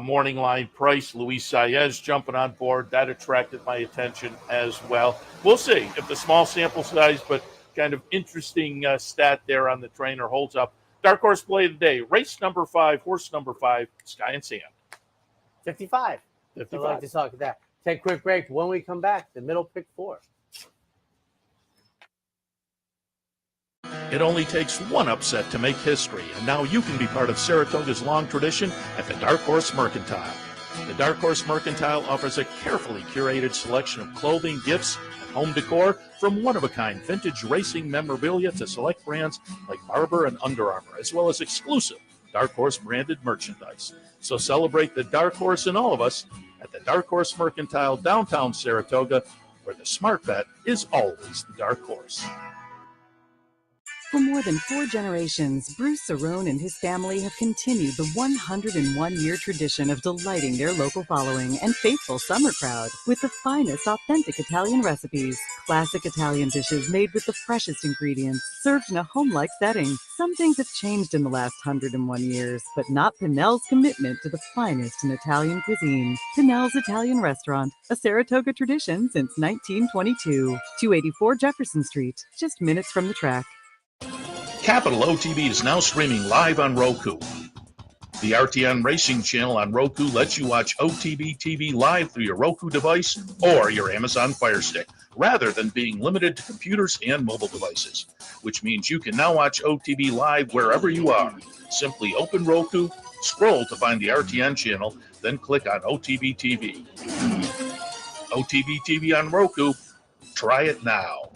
morning line price. Luis Saez jumping on board. That attracted my attention as well. We'll see if the small sample size, but kind of interesting stat there on the trainer holds up. Dark horse play of the day. Race number 5, horse number 5, Sky and Sand. 55. I'd like to talk about that. Take a quick break. When we come back, the middle pick 4. It only takes one upset to make history, and now you can be part of Saratoga's long tradition at the Dark Horse Mercantile. The Dark Horse Mercantile offers a carefully curated selection of clothing, gifts, and home decor, from one-of-a-kind vintage racing memorabilia to select brands like Barber and Under Armour, as well as exclusive Dark Horse branded merchandise. So celebrate the Dark Horse in all of us at the Dark Horse Mercantile, downtown Saratoga, where the smart bet is always the Dark Horse. For more than 4 generations, Bruce Cerrone and his family have continued the 101-year tradition of delighting their local following and faithful summer crowd with the finest authentic Italian recipes. Classic Italian dishes made with the freshest ingredients, served in a home-like setting. Some things have changed in the last 101 years, but not Pinnell's commitment to the finest in Italian cuisine. Pinnell's Italian Restaurant, a Saratoga tradition since 1922. 284 Jefferson Street, just minutes from the track. Capital OTB is now streaming live on Roku. The RTN Racing channel on Roku lets you watch OTB TV live through your Roku device or your Amazon Fire Stick, rather than being limited to computers and mobile devices, which means you can now watch OTB live wherever you are. Simply open Roku, scroll to find the RTN channel, then click on OTB TV. OTB TV on Roku. Try it now.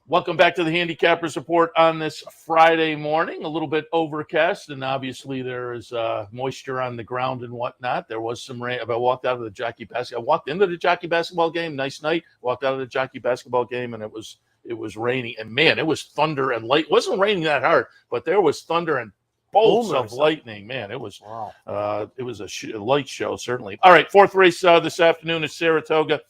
Welcome back to the Handicappers Report on this Friday morning. A little bit overcast, and obviously there is moisture on the ground and whatnot. There was some rain. I walked out of the jockey basketball. I walked into the jockey basketball game. Nice night. Walked out of the jockey basketball game, and it was raining. And man, it was thunder and light. It wasn't raining that hard, but there was thunder and bolts of lightning. Man, it was it was a light show, certainly. All right, 4th race this afternoon at Saratoga.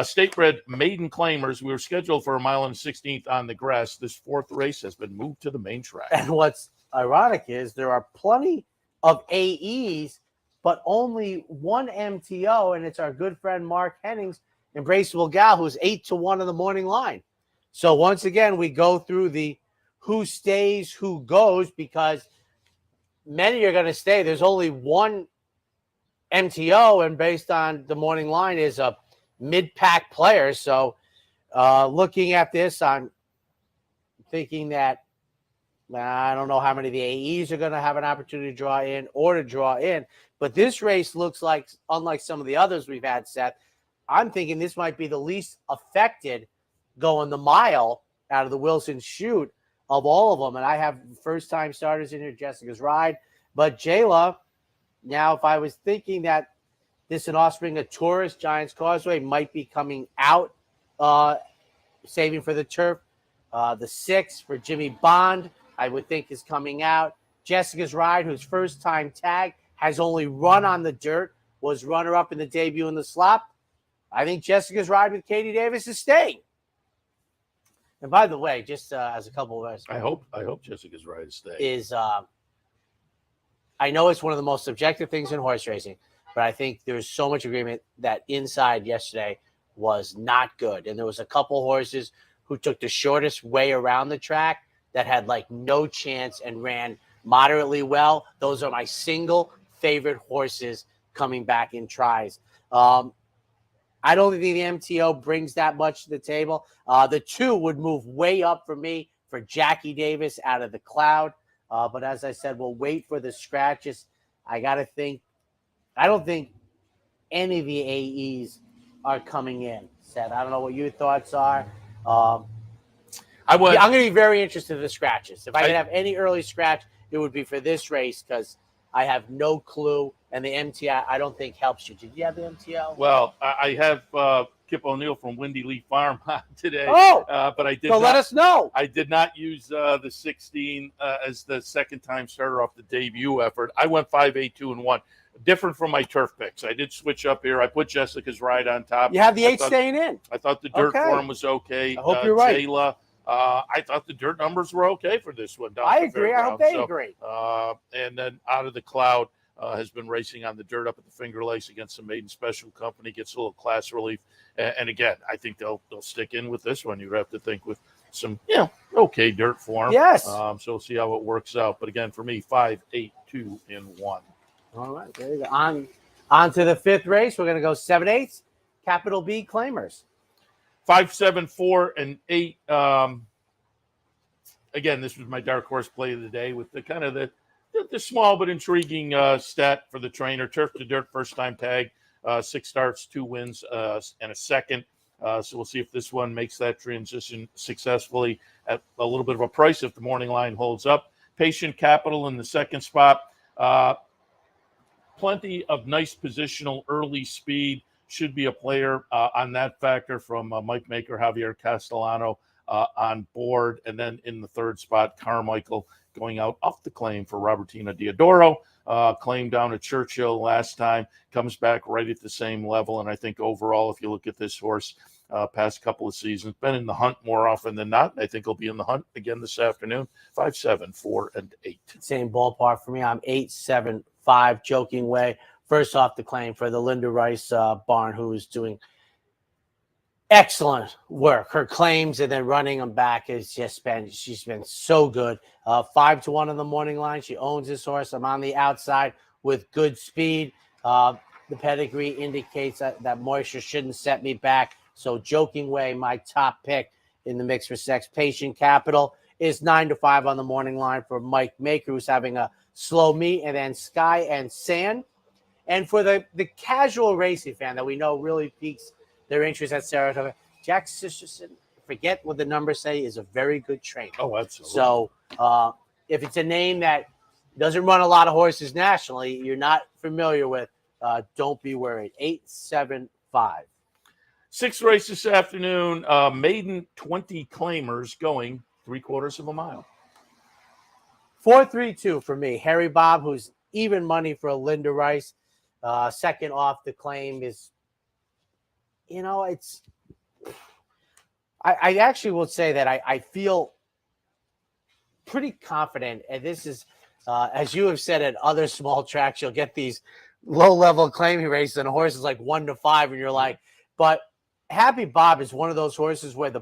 State-bred maiden claimers. We were scheduled for 1 mile and 16th on the grass. This 4th race has been moved to the main track. And what's ironic is there are plenty of AEs, but only one MTO, and it's our good friend Mark Hennings, Embraceable Gal, who's 8-1 on the morning line. So once again, we go through the who stays, who goes, because many are going to stay. There's only one MTO, and based on the morning line is a mid-pack player. So looking at this, I'm thinking that I don't know how many of the AEs are going to have an opportunity to draw in, but this race looks like, unlike some of the others we've had, Seth, I'm thinking this might be the least affected going the mile out of the Wilson chute of all of them. And I have first-time starters in here, Jessica's Ride, but Jayla. Now, if I was thinking that this an offspring of Taurus, Giants Causeway might be coming out, saving for the turf. The 6 for Jimmy Bond, I would think, is coming out. Jessica's Ride, whose first-time tag, has only run on the dirt, was runner-up in the debut in the slop. I think Jessica's Ride with Katie Davis is staying. And by the way, just as a couple of us, I hope Jessica's Ride is staying. Is I know it's one of the most subjective things in horse racing, but I think there's so much agreement that inside yesterday was not good. And there was a couple horses who took the shortest way around the track that had like no chance and ran moderately well. Those are my single favorite horses coming back in tries. I don't think the MTO brings that much to the table. The 2 would move way up for me for Jackie Davis out of the cloud. But as I said, we'll wait for the scratches. I got to think. I don't think any of the AEs are coming in, Seth. I don't know what your thoughts are. I'm going to be very interested in the scratches. If I could have any early scratch, it would be for this race because I have no clue. And the MTO, I don't think helps you. Did you have the MTO? Well, I have Kip O'Neill from Windy Leaf Farm today. But I did. So let us know. I did not use the 16 as the second-time starter off the debut effort. I went 5-8-2-1. Different from my turf picks. I did switch up here. I put Jessica's Ride on top. You have the 8 staying in. I thought the dirt form was okay. I hope you're right. Jayla, I thought the dirt numbers were okay for this one. I agree. I hope they agree. And then Out of the Cloud has been racing on the dirt up at the Finger Lakes against the Maiden Special Company, gets a little class relief. And again, I think they'll stick in with this one. You'd have to think with some, okay dirt form. Yes. So we'll see how it works out. But again, for me, 5, 8, 2, and 1. All right, there you go. On to the fifth race. We're going to go 7/8, capital B Claimers. 5, 7, 4, and 8. Again, this was my dark horse play of the day with the kind of the small but intriguing stat for the trainer. Turf to dirt, first time tag, 6 starts, 2 wins, and a second. So we'll see if this one makes that transition successfully at a little bit of a price if the morning line holds up. Patient Capital in the second spot. Plenty of nice positional early speed. Should be a player on that factor from Mike Maker, Javier Castellano on board. And then in the third spot, Carmichael going out off the claim for Robertina Diodoro. Claim down at Churchill last time, comes back right at the same level. And I think overall, if you look at this horse past couple of seasons, been in the hunt more often than not. I think he'll be in the hunt again this afternoon. 5, 7, 4, and 8. Same ballpark for me. I'm 8, 7, 5, joking way. First off the claim for the Linda Rice barn, who is doing excellent work. Her claims and then running them back has just been, she's been so good. 5 to 1 on the morning line. She owns this horse. I'm on the outside with good speed. The pedigree indicates that moisture shouldn't set me back. So joking way, my top pick in the mix for Sex Patient Capital is 9 to 5 on the morning line for Mike Maker, who's having a slow meet, and then Sky and Sand. And for the casual racing fan that we know really piques their interest at Saratoga, Jack Sisterson, forget what the numbers say, is a very good trainer. Oh, absolutely. So if it's a name that doesn't run a lot of horses nationally, you're not familiar with, don't be worried. 8, 7, 5. 6 race this afternoon. Maiden 20 claimers going 3/4 of a mile. 4-3-2 for me. Harry Bob, who's even money for Linda Rice. Second off the claim is, it's. I actually will say that I feel pretty confident, and this is, as you have said at other small tracks, you'll get these low-level claiming races, and a horse is like 1 to 5, and you're like, but Happy Bob is one of those horses where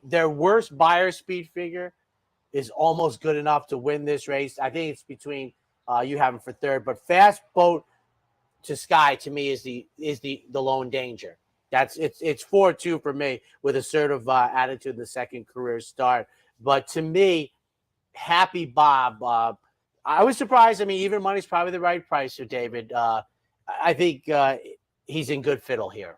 their worst buyer speed figure is almost good enough to win this race. I think it's between you have him for third, but Fast Boat to Sky to me is the lone danger. It's 4-2 for me with assertive attitude in the second career start. But to me, Happy Bob, I was surprised. I mean, even money's probably the right price for David. I think he's in good fiddle here.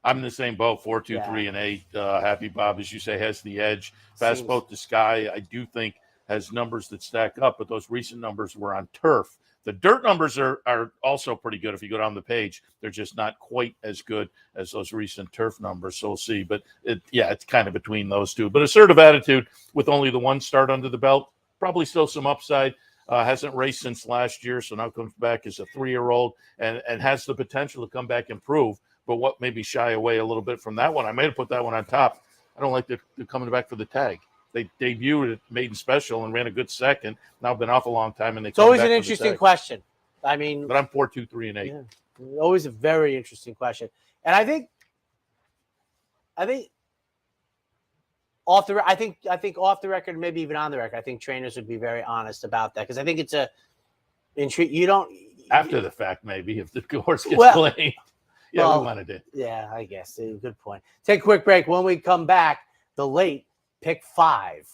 I'm in the same boat, 4, 2, 3, and 8. Happy Bob, as you say, has the edge. Fast Boat to Sky, I do think, has numbers that stack up, but those recent numbers were on turf. The dirt numbers are also pretty good. If you go down the page, they're just not quite as good as those recent turf numbers. So we'll see. But it's kind of between those two. But assertive attitude with only the one start under the belt, probably still some upside. Hasn't raced since last year, so now comes back as a 3-year-old and has the potential to come back and prove. But what maybe shy away a little bit from that one? I may have put that one on top. I don't like they're coming back for the tag. They debuted at Maiden Special and ran a good second. Now been off a long time, and it's always an interesting question. I mean, but I'm 4, 2, 3, and 8. Yeah, always a very interesting question. And I think off the record, maybe even on the record, I think trainers would be very honest about that, because I think it's a intrigue. You don't after the fact, maybe if the horse gets claimed. Yeah, we wanted it. Yeah, I guess. Good point. Take a quick break. When we come back, the late pick 5.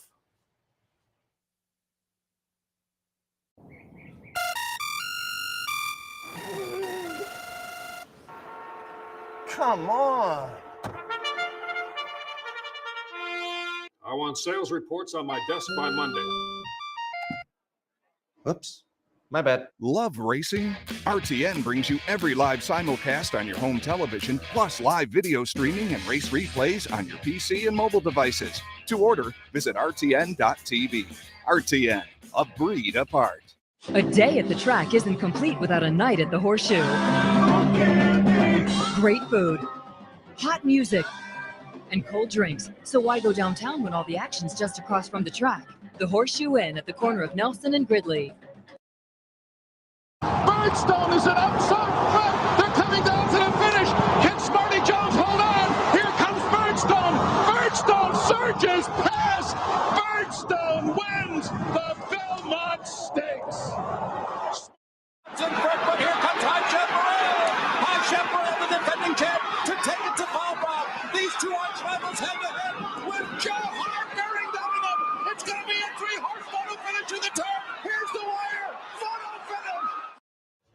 Come on. I want sales reports on my desk by Monday. Oops. My bad. Love racing? RTN brings you every live simulcast on your home television, plus live video streaming and race replays on your PC and mobile devices. To order, visit rtn.tv. RTN, a breed apart. A day at the track isn't complete without a night at the Horseshoe. Great food, hot music, and cold drinks. So why go downtown when all the action's just across from the track? The Horseshoe Inn at the corner of Nelson and Gridley. Birdstone is an outside front. They're coming down to the finish. Can Smarty Jones hold on? Here comes Birdstone. Birdstone surges past. Birdstone wins the Belmont Stakes. But here comes High Chaparral. High Chaparral, the defending champ, to take it to Paul Brown. These two arch rivals head to head with Joe Hart bearing down on them. It's going to be a 3-horse photo finish to the turn. Here's the wire. Photo finish.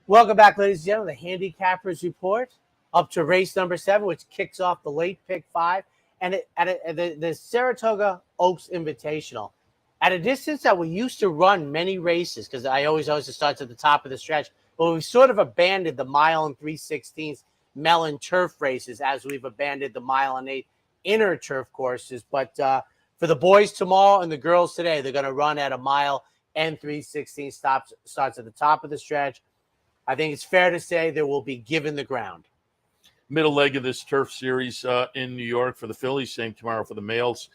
Welcome back, ladies and gentlemen, the Handicappers Report, up to race number 7, which kicks off the late pick 5, and the Saratoga Oaks Invitational. At a distance that we used to run many races, because I always start at the top of the stretch, but we've sort of abandoned the mile and 3/16 melon turf races as we've abandoned the mile and 8 inner turf courses. But for the boys tomorrow and the girls today, they're going to run at a mile and 3/16 starts at the top of the stretch. I think it's fair to say there will be given the ground. Middle leg of this turf series in New York for the fillies, same tomorrow for the males.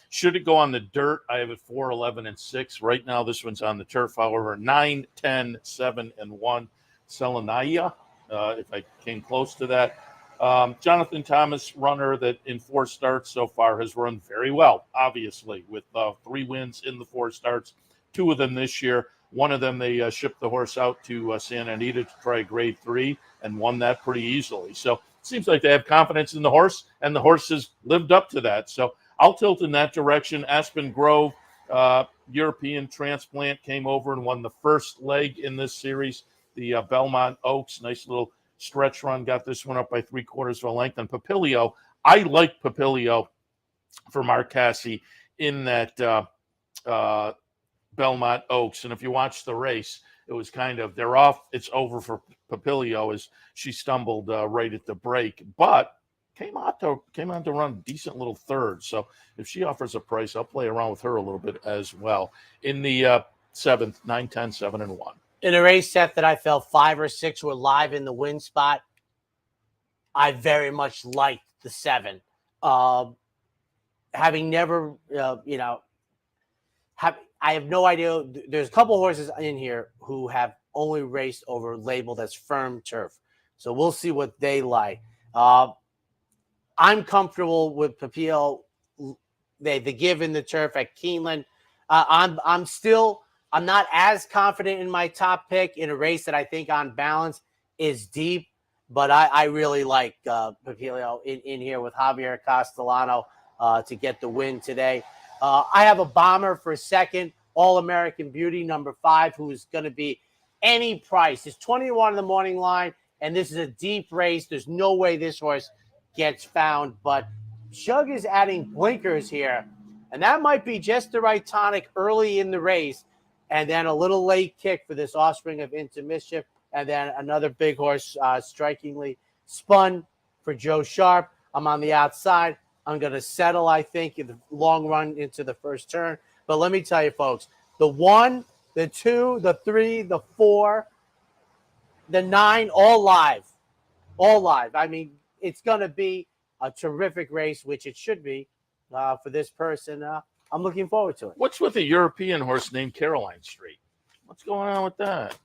Should it go on the dirt? I have it 4, 11, and 6. Right now, this one's on the turf. However, 9, 10, 7, and 1. Selenaya, if I came close to that. Jonathan Thomas, runner that in 4 starts so far has run very well, obviously, with 3 wins in the 4 starts, 2 of them this year. One of them, they shipped the horse out to Santa Anita to try grade 3 and won that pretty easily. So it seems like they have confidence in the horse, and the horse has lived up to that. So I'll tilt in that direction. Aspen Grove, European transplant, came over and won the first leg in this series. The Belmont Oaks, nice little stretch run, got this one up by 3/4 of a length. And Papilio, I like Papilio for Mark Casse in that Belmont Oaks. And if you watch the race, it was kind of, they're off, it's over for Papilio as she stumbled right at the break, but came on to run a decent little third. So if she offers a price, I'll play around with her a little bit as well. In the 7th, 9, 10, 7, and 1. In a race, Seth, that I felt 5 or 6 were live in the win spot, I very much liked the 7. Having never, I have no idea. There's a couple horses in here who have only raced over label that's firm turf. So we'll see what they like. I'm comfortable with Papilio. They give in the turf at Keeneland. I'm not as confident in my top pick in a race that I think on balance is deep, but I really like Papilio in here with Javier Castellano to get the win today. I have a bomber for second, All-American Beauty, number 5, who's going to be any price. It's 21 in the morning line, and this is a deep race. There's no way this horse gets found, but Shug is adding blinkers here, and that might be just the right tonic early in the race, and then a little late kick for this offspring of Into Mischief, and then another big horse strikingly spun for Joe Sharp. I'm on the outside. I'm going to settle, I think, in the long run into the first turn. But let me tell you, folks, the 1, the 2, the 3, the 4, the 9, all live. All live. I mean, it's going to be a terrific race, which it should be for this person. I'm looking forward to it. What's with a European horse named Caroline Street? What's going on with that?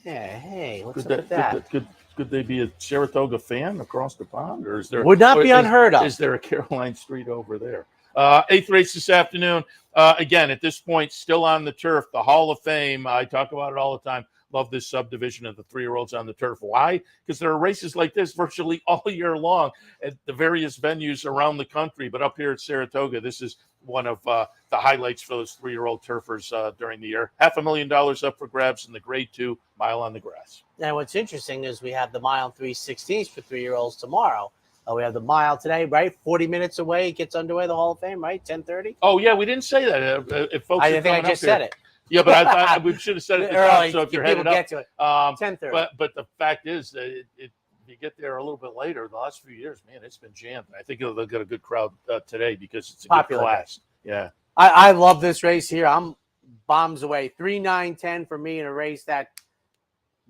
Hey, what's up with that? Could they be a Saratoga fan across the pond, or is there would not be unheard of? Is there a Caroline Street over there? 8th race this afternoon. Again, at this point, still on the turf, the Hall of Fame. I talk about it all the time. Love this subdivision of the 3-year-olds on the turf. Why? Because there are races like this virtually all year long at the various venues around the country. But up here at Saratoga, this is one of the highlights for those 3-year-old turfers during the year. $500,000 up for grabs in the grade 2 mile on the grass. And what's interesting is we have the mile 3/16 for 3-year-olds tomorrow. We have the mile today, right? 40 minutes away, it gets underway, the Hall of Fame, right? 10:30. Oh yeah, we didn't say that. If folks, I think I just said it. Yeah, but I thought we should have said it early. So if you're headed up, get to it. 10:30. But the fact is that if you get there a little bit later, the last few years, man, it's been jammed. I think they'll get a good crowd today because it's a popular good class. Yeah, I love this race here. I'm bombs away 3, 9, 10 for me in a race that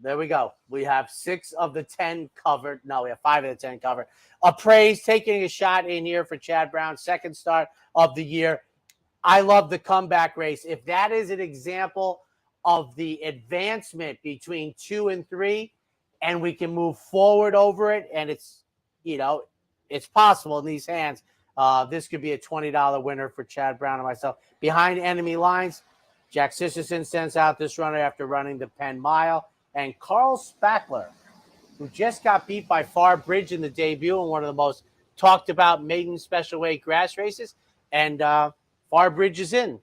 There we go. We have 6 of the 10 covered. No, we have 5 of the 10 covered. Appraise taking a shot in here for Chad Brown, second start of the year. I love the comeback race. If that is an example of the advancement between 2 and 3, and we can move forward over it, and it's, it's possible in these hands, this could be a $20 winner for Chad Brown and myself. Behind enemy lines, Jack Sisterson sends out this runner after running the Penn Mile. And Carl Spackler, who just got beat by Far Bridge in the debut in one of the most talked about maiden special weight grass races. And Far Bridge is in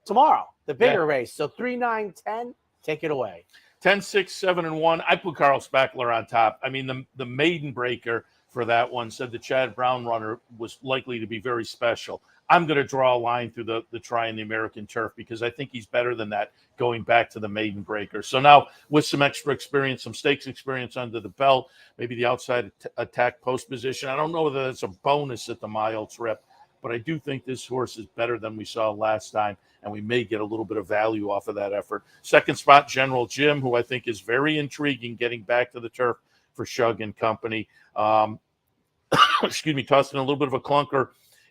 tomorrow, the bigger race. So 3, 9, 10, take it away. 10, 6, 7, and 1. I put Carl Spackler on top. I mean, the maiden breaker for that one said the Chad Brown runner was likely to be very special. I'm going to draw a line through the try in the American turf because I think he's better than that going back to the maiden breaker. So now with some extra experience, some stakes experience under the belt, maybe the outside attack post position. I don't know whether that's a bonus at the mile trip, but I do think this horse is better than we saw last time, and we may get a little bit of value off of that effort. Second spot, General Jim, who I think is very intriguing getting back to the turf for Shug and company. Excuse me, tossed in a little bit of a clunker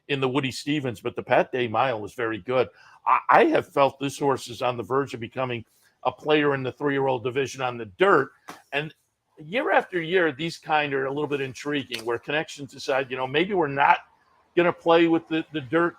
in the Woody Stevens, but the Pat Day Mile was very good. I have felt this horse is on the verge of becoming a player in the 3-year-old division on the dirt. And year after year, these kind are a little bit intriguing, where connections decide, maybe we're not going to play with the dirt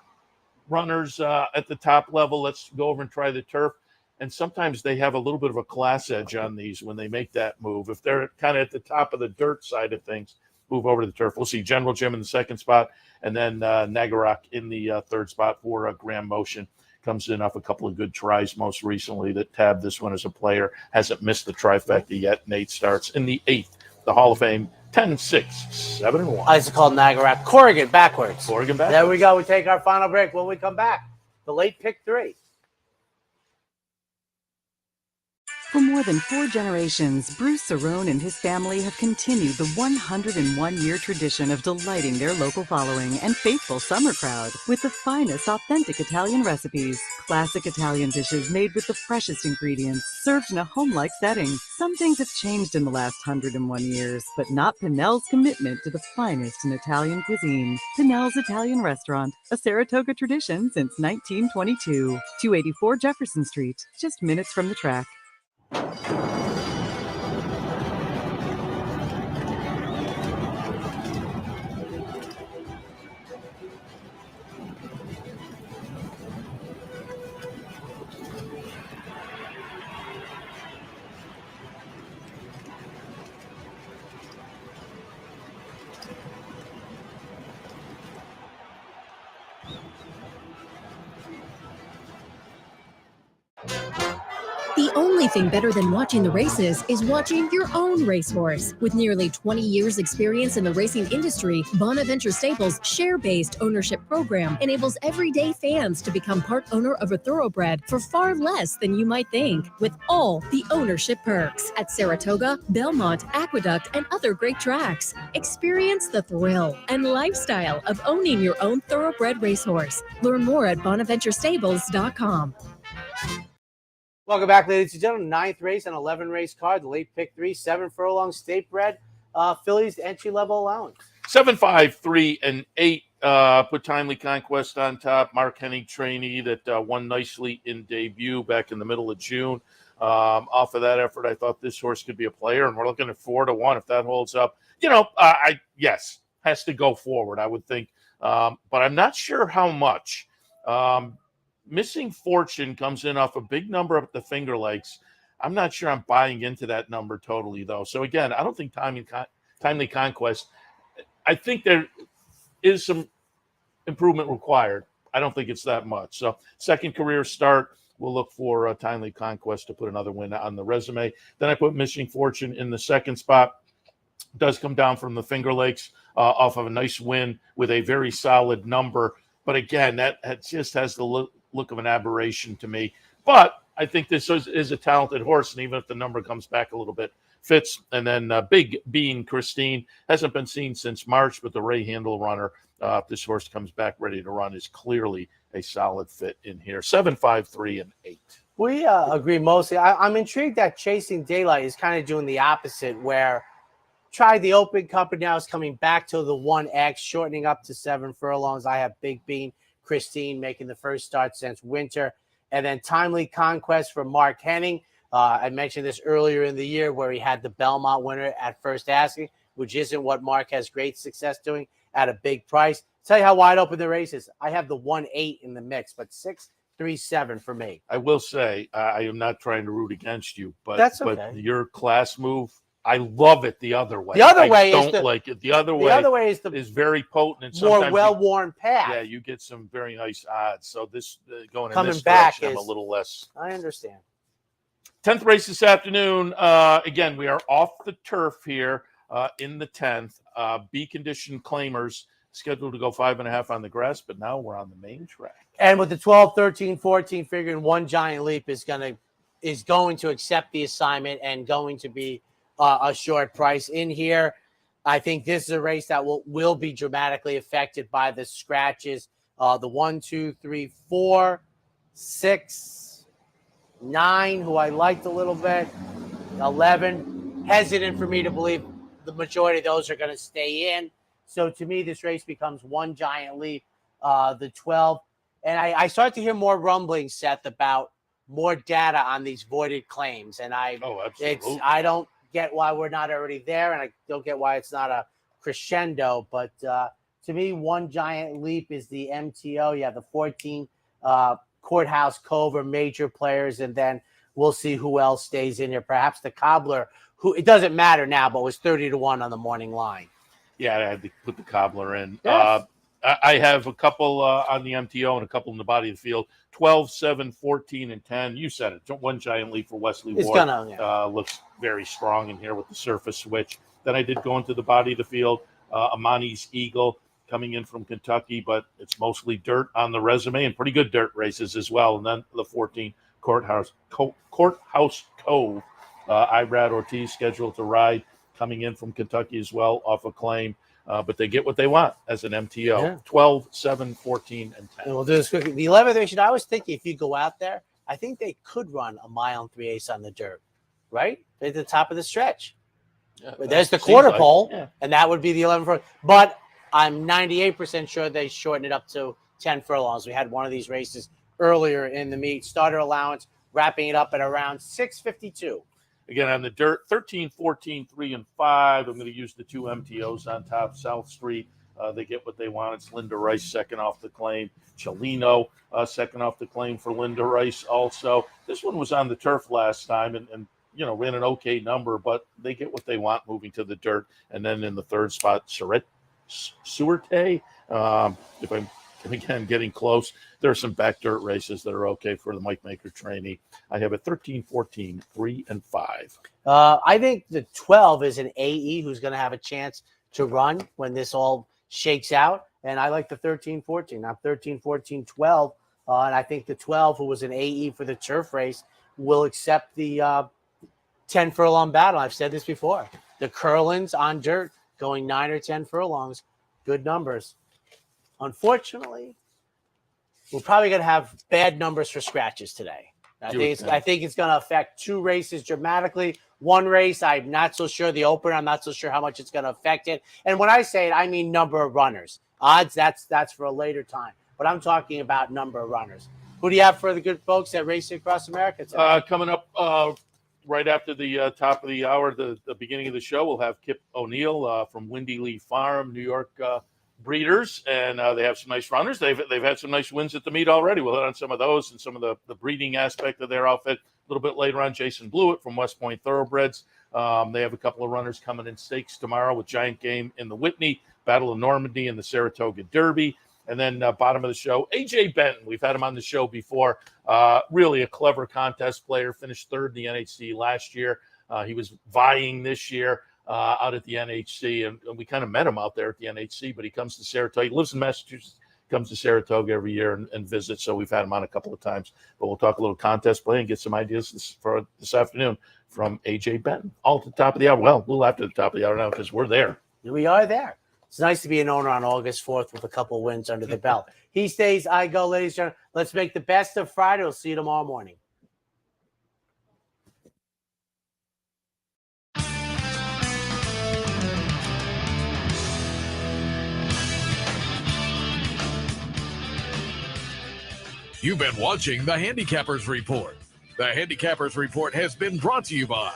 runners at the top level. Let's go over and try the turf. And sometimes they have a little bit of a class edge on these when they make that move. If they're kind of at the top of the dirt side of things, move over to the turf. We'll see General Jim in the second spot, and then Nagarak in the third spot for Graham Motion. Comes in off a couple of good tries most recently that tabbed this one as a player. Hasn't missed the trifecta yet. Nate starts in the 8th, the Hall of Fame, 10, 6, 7, and 1. I used to call Nagarak. Corrigan backwards. Corrigan backwards. There we go. We take our final break. When we come back, the late pick 3. For more than 4 generations, Bruce Cerrone and his family have continued the 101-year tradition of delighting their local following and faithful summer crowd with the finest authentic Italian recipes. Classic Italian dishes made with the freshest ingredients, served in a home-like setting. Some things have changed in the last 101 years, but not Pinnell's commitment to the finest in Italian cuisine. Pinnell's Italian Restaurant, a Saratoga tradition since 1922. 284 Jefferson Street, just minutes from the track. The only thing better than watching the races is watching your own racehorse. With nearly 20 years experience in the racing industry, Bonaventure Stables' share-based ownership program enables everyday fans to become part owner of a thoroughbred for far less than you might think, with all the ownership perks at Saratoga, Belmont, Aqueduct, and other great tracks. Experience the thrill and lifestyle of owning your own thoroughbred racehorse. Learn more at bonaventurestables.com. Welcome back, ladies and gentlemen. 9th race and 11 race card, the late pick 3, 7 furlong state bred fillies entry level allowance. 7, 5, 3, and 8. Put Timely Conquest on top. Mark Hennig trainee that won nicely in debut back in the middle of June. Off of that effort, I thought this horse could be a player, and we're looking at 4-1 if that holds up. Yes, has to go forward, I would think, but I'm not sure how much. Missing Fortune comes in off a big number up at the Finger Lakes. I'm not sure I'm buying into that number totally, though. So, again, I don't think Timely Conquest. I think there is some improvement required. I don't think it's that much. So, second career start, we'll look for Timely Conquest to put another win on the resume. Then I put Missing Fortune in the second spot. Does come down from the Finger Lakes off of a nice win with a very solid number. But, again, that just has the look of an aberration to me. But I think this is a talented horse, and even if the number comes back a little bit, fits. And then Big Bean Christine hasn't been seen since March, but the Ray Handle runner, if this horse comes back ready to run, is clearly a solid fit in here. 7, 5, 3, and 8. We agree mostly. I'm intrigued that Chasing Daylight is kind of doing the opposite, where tried the Open Cup and now is coming back to the 1X, shortening up to 7 furlongs. I have Big Bean Christine making the first start since winter. And then Timely Conquest for Mark Henning. I mentioned this earlier in the year where he had the Belmont winner at first asking, which isn't what Mark has great success doing at a big price. Tell you how wide open the race is. I have the 1-8 in the mix, but 6-3-7 for me. I will say, I am not trying to root against you, but That's okay. But your class move, I love it the other way. The other way I don't like it. The other way is very potent and more well-worn path. Yeah, you get some very nice odds. So this going Coming in this back direction, I'm a little less. I understand. 10th race this afternoon. Again, we are off the turf here in the 10th. B condition claimers scheduled to go 5.5 on the grass, but now we're on the main track. And with the 12, 13, 14 figuring One Giant Leap is going to accept the assignment and going to be a short price in here. I think this is a race that will be dramatically affected by the scratches. The 1, 2, 3, 4, 6, 9, who I liked a little bit, 11. Hesitant for me to believe the majority of those are going to stay in. So to me, this race becomes One Giant Leap, the 12. And I start to hear more rumblings, Seth, about more data on these voided claims. And I don't get why we're not already there, and I don't get why it's not a crescendo. But to me, One Giant Leap is the MTO. You have the 14 Courthouse Cove are major players, and then we'll see who else stays in here. Perhaps the Cobbler, who it doesn't matter now, but was 30-1 on the morning line. Yeah, I had to put the Cobbler in. Yes. I have a couple on the MTO and a couple in the body of the field. 12, 7, 14, and 10. You said it. One Giant Leap for Wesley Ward. Looks very strong in here with the surface switch. Then I did go into the body of the field. Amani's Eagle coming in from Kentucky, but it's mostly dirt on the resume and pretty good dirt races as well. And then the 14 Courthouse Cove. Irad Ortiz scheduled to ride coming in from Kentucky as well off a claim. But they get what they want as an MTO. Yeah. 12, 7, 14, and 10. And we'll do this quickly. The 11th race, I was thinking if you go out there, I think they could run a mile and 3/8 on the dirt, right? At the top of the stretch. Yeah, there's the quarter pole, yeah. And that would be the 11 furlongs. But I'm 98% sure they shorten it up to 10 furlongs. We had one of these races earlier in the meet. Starter allowance, wrapping it up at around 6:52. Again, on the dirt, 13, 14, 3, and 5. I'm going to use the 2 MTOs on top. South Street, they get what they want. It's Linda Rice second off the claim. Chelino second off the claim for Linda Rice also. This one was on the turf last time and ran an okay number, but they get what they want moving to the dirt. And then in the third spot, Suerte, if I'm again getting close. There are some back dirt races that are okay for the Mike Maker trainee. I have a 13, 14, 3, and 5. I think the 12 is an AE who's going to have a chance to run when this all shakes out. And I like the 13, 14. I'm 13, 14, 12. And I think the 12, who was an AE for the turf race, will accept the 10 furlong battle. I've said this before. The Curlins on dirt going 9 or 10 furlongs. Good numbers. Unfortunately, we're probably going to have bad numbers for scratches today. I think it's going to affect 2 races dramatically. One race, I'm not so sure. The opener, I'm not so sure how much it's going to affect it. And when I say it, I mean number of runners. Odds, that's for a later time. But I'm talking about number of runners. Who do you have for the good folks at Racing Across America today? Coming up right after the top of the hour, the beginning of the show, we'll have Kip O'Neill from Windy Lee Farm, New York breeders, and they have some nice runners. They've had some nice wins at the meet already. We'll hit on some of those and some of the breeding aspect of their outfit. A little bit later on, Jason Blewett from West Point Thoroughbreds. They have a couple of runners coming in stakes tomorrow with Giant Game in the Whitney, Battle of Normandy, and the Saratoga Derby. And then bottom of the show, A.J. Benton. We've had him on the show before. Really a clever contest player. Finished third in the NHC last year. He was vying this year out at the NHC, and we kind of met him out there at the NHC, but he comes to Saratoga. He lives in Massachusetts, comes to Saratoga every year and visits, so we've had him on a couple of times. But we'll talk a little contest play and get some ideas for this afternoon from A.J. Benton. All at the top of the hour. Well, a little after the top of the hour now because we're there. We are there. It's nice to be an owner on August 4th with a couple wins under the belt. He stays, I go, ladies and gentlemen. Let's make the best of Friday. We'll see you tomorrow morning. You've been watching the Handicappers Report. The Handicappers Report has been brought to you by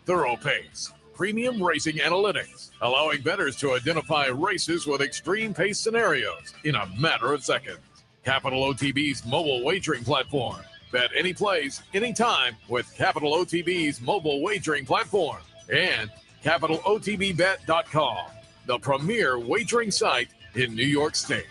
Thorough Pace, Premium Racing Analytics, allowing bettors to identify races with extreme pace scenarios in a matter of seconds. Capital OTB's mobile wagering platform. Bet any place, anytime with Capital OTB's mobile wagering platform. And CapitalOTBBet.com, the premier wagering site in New York State.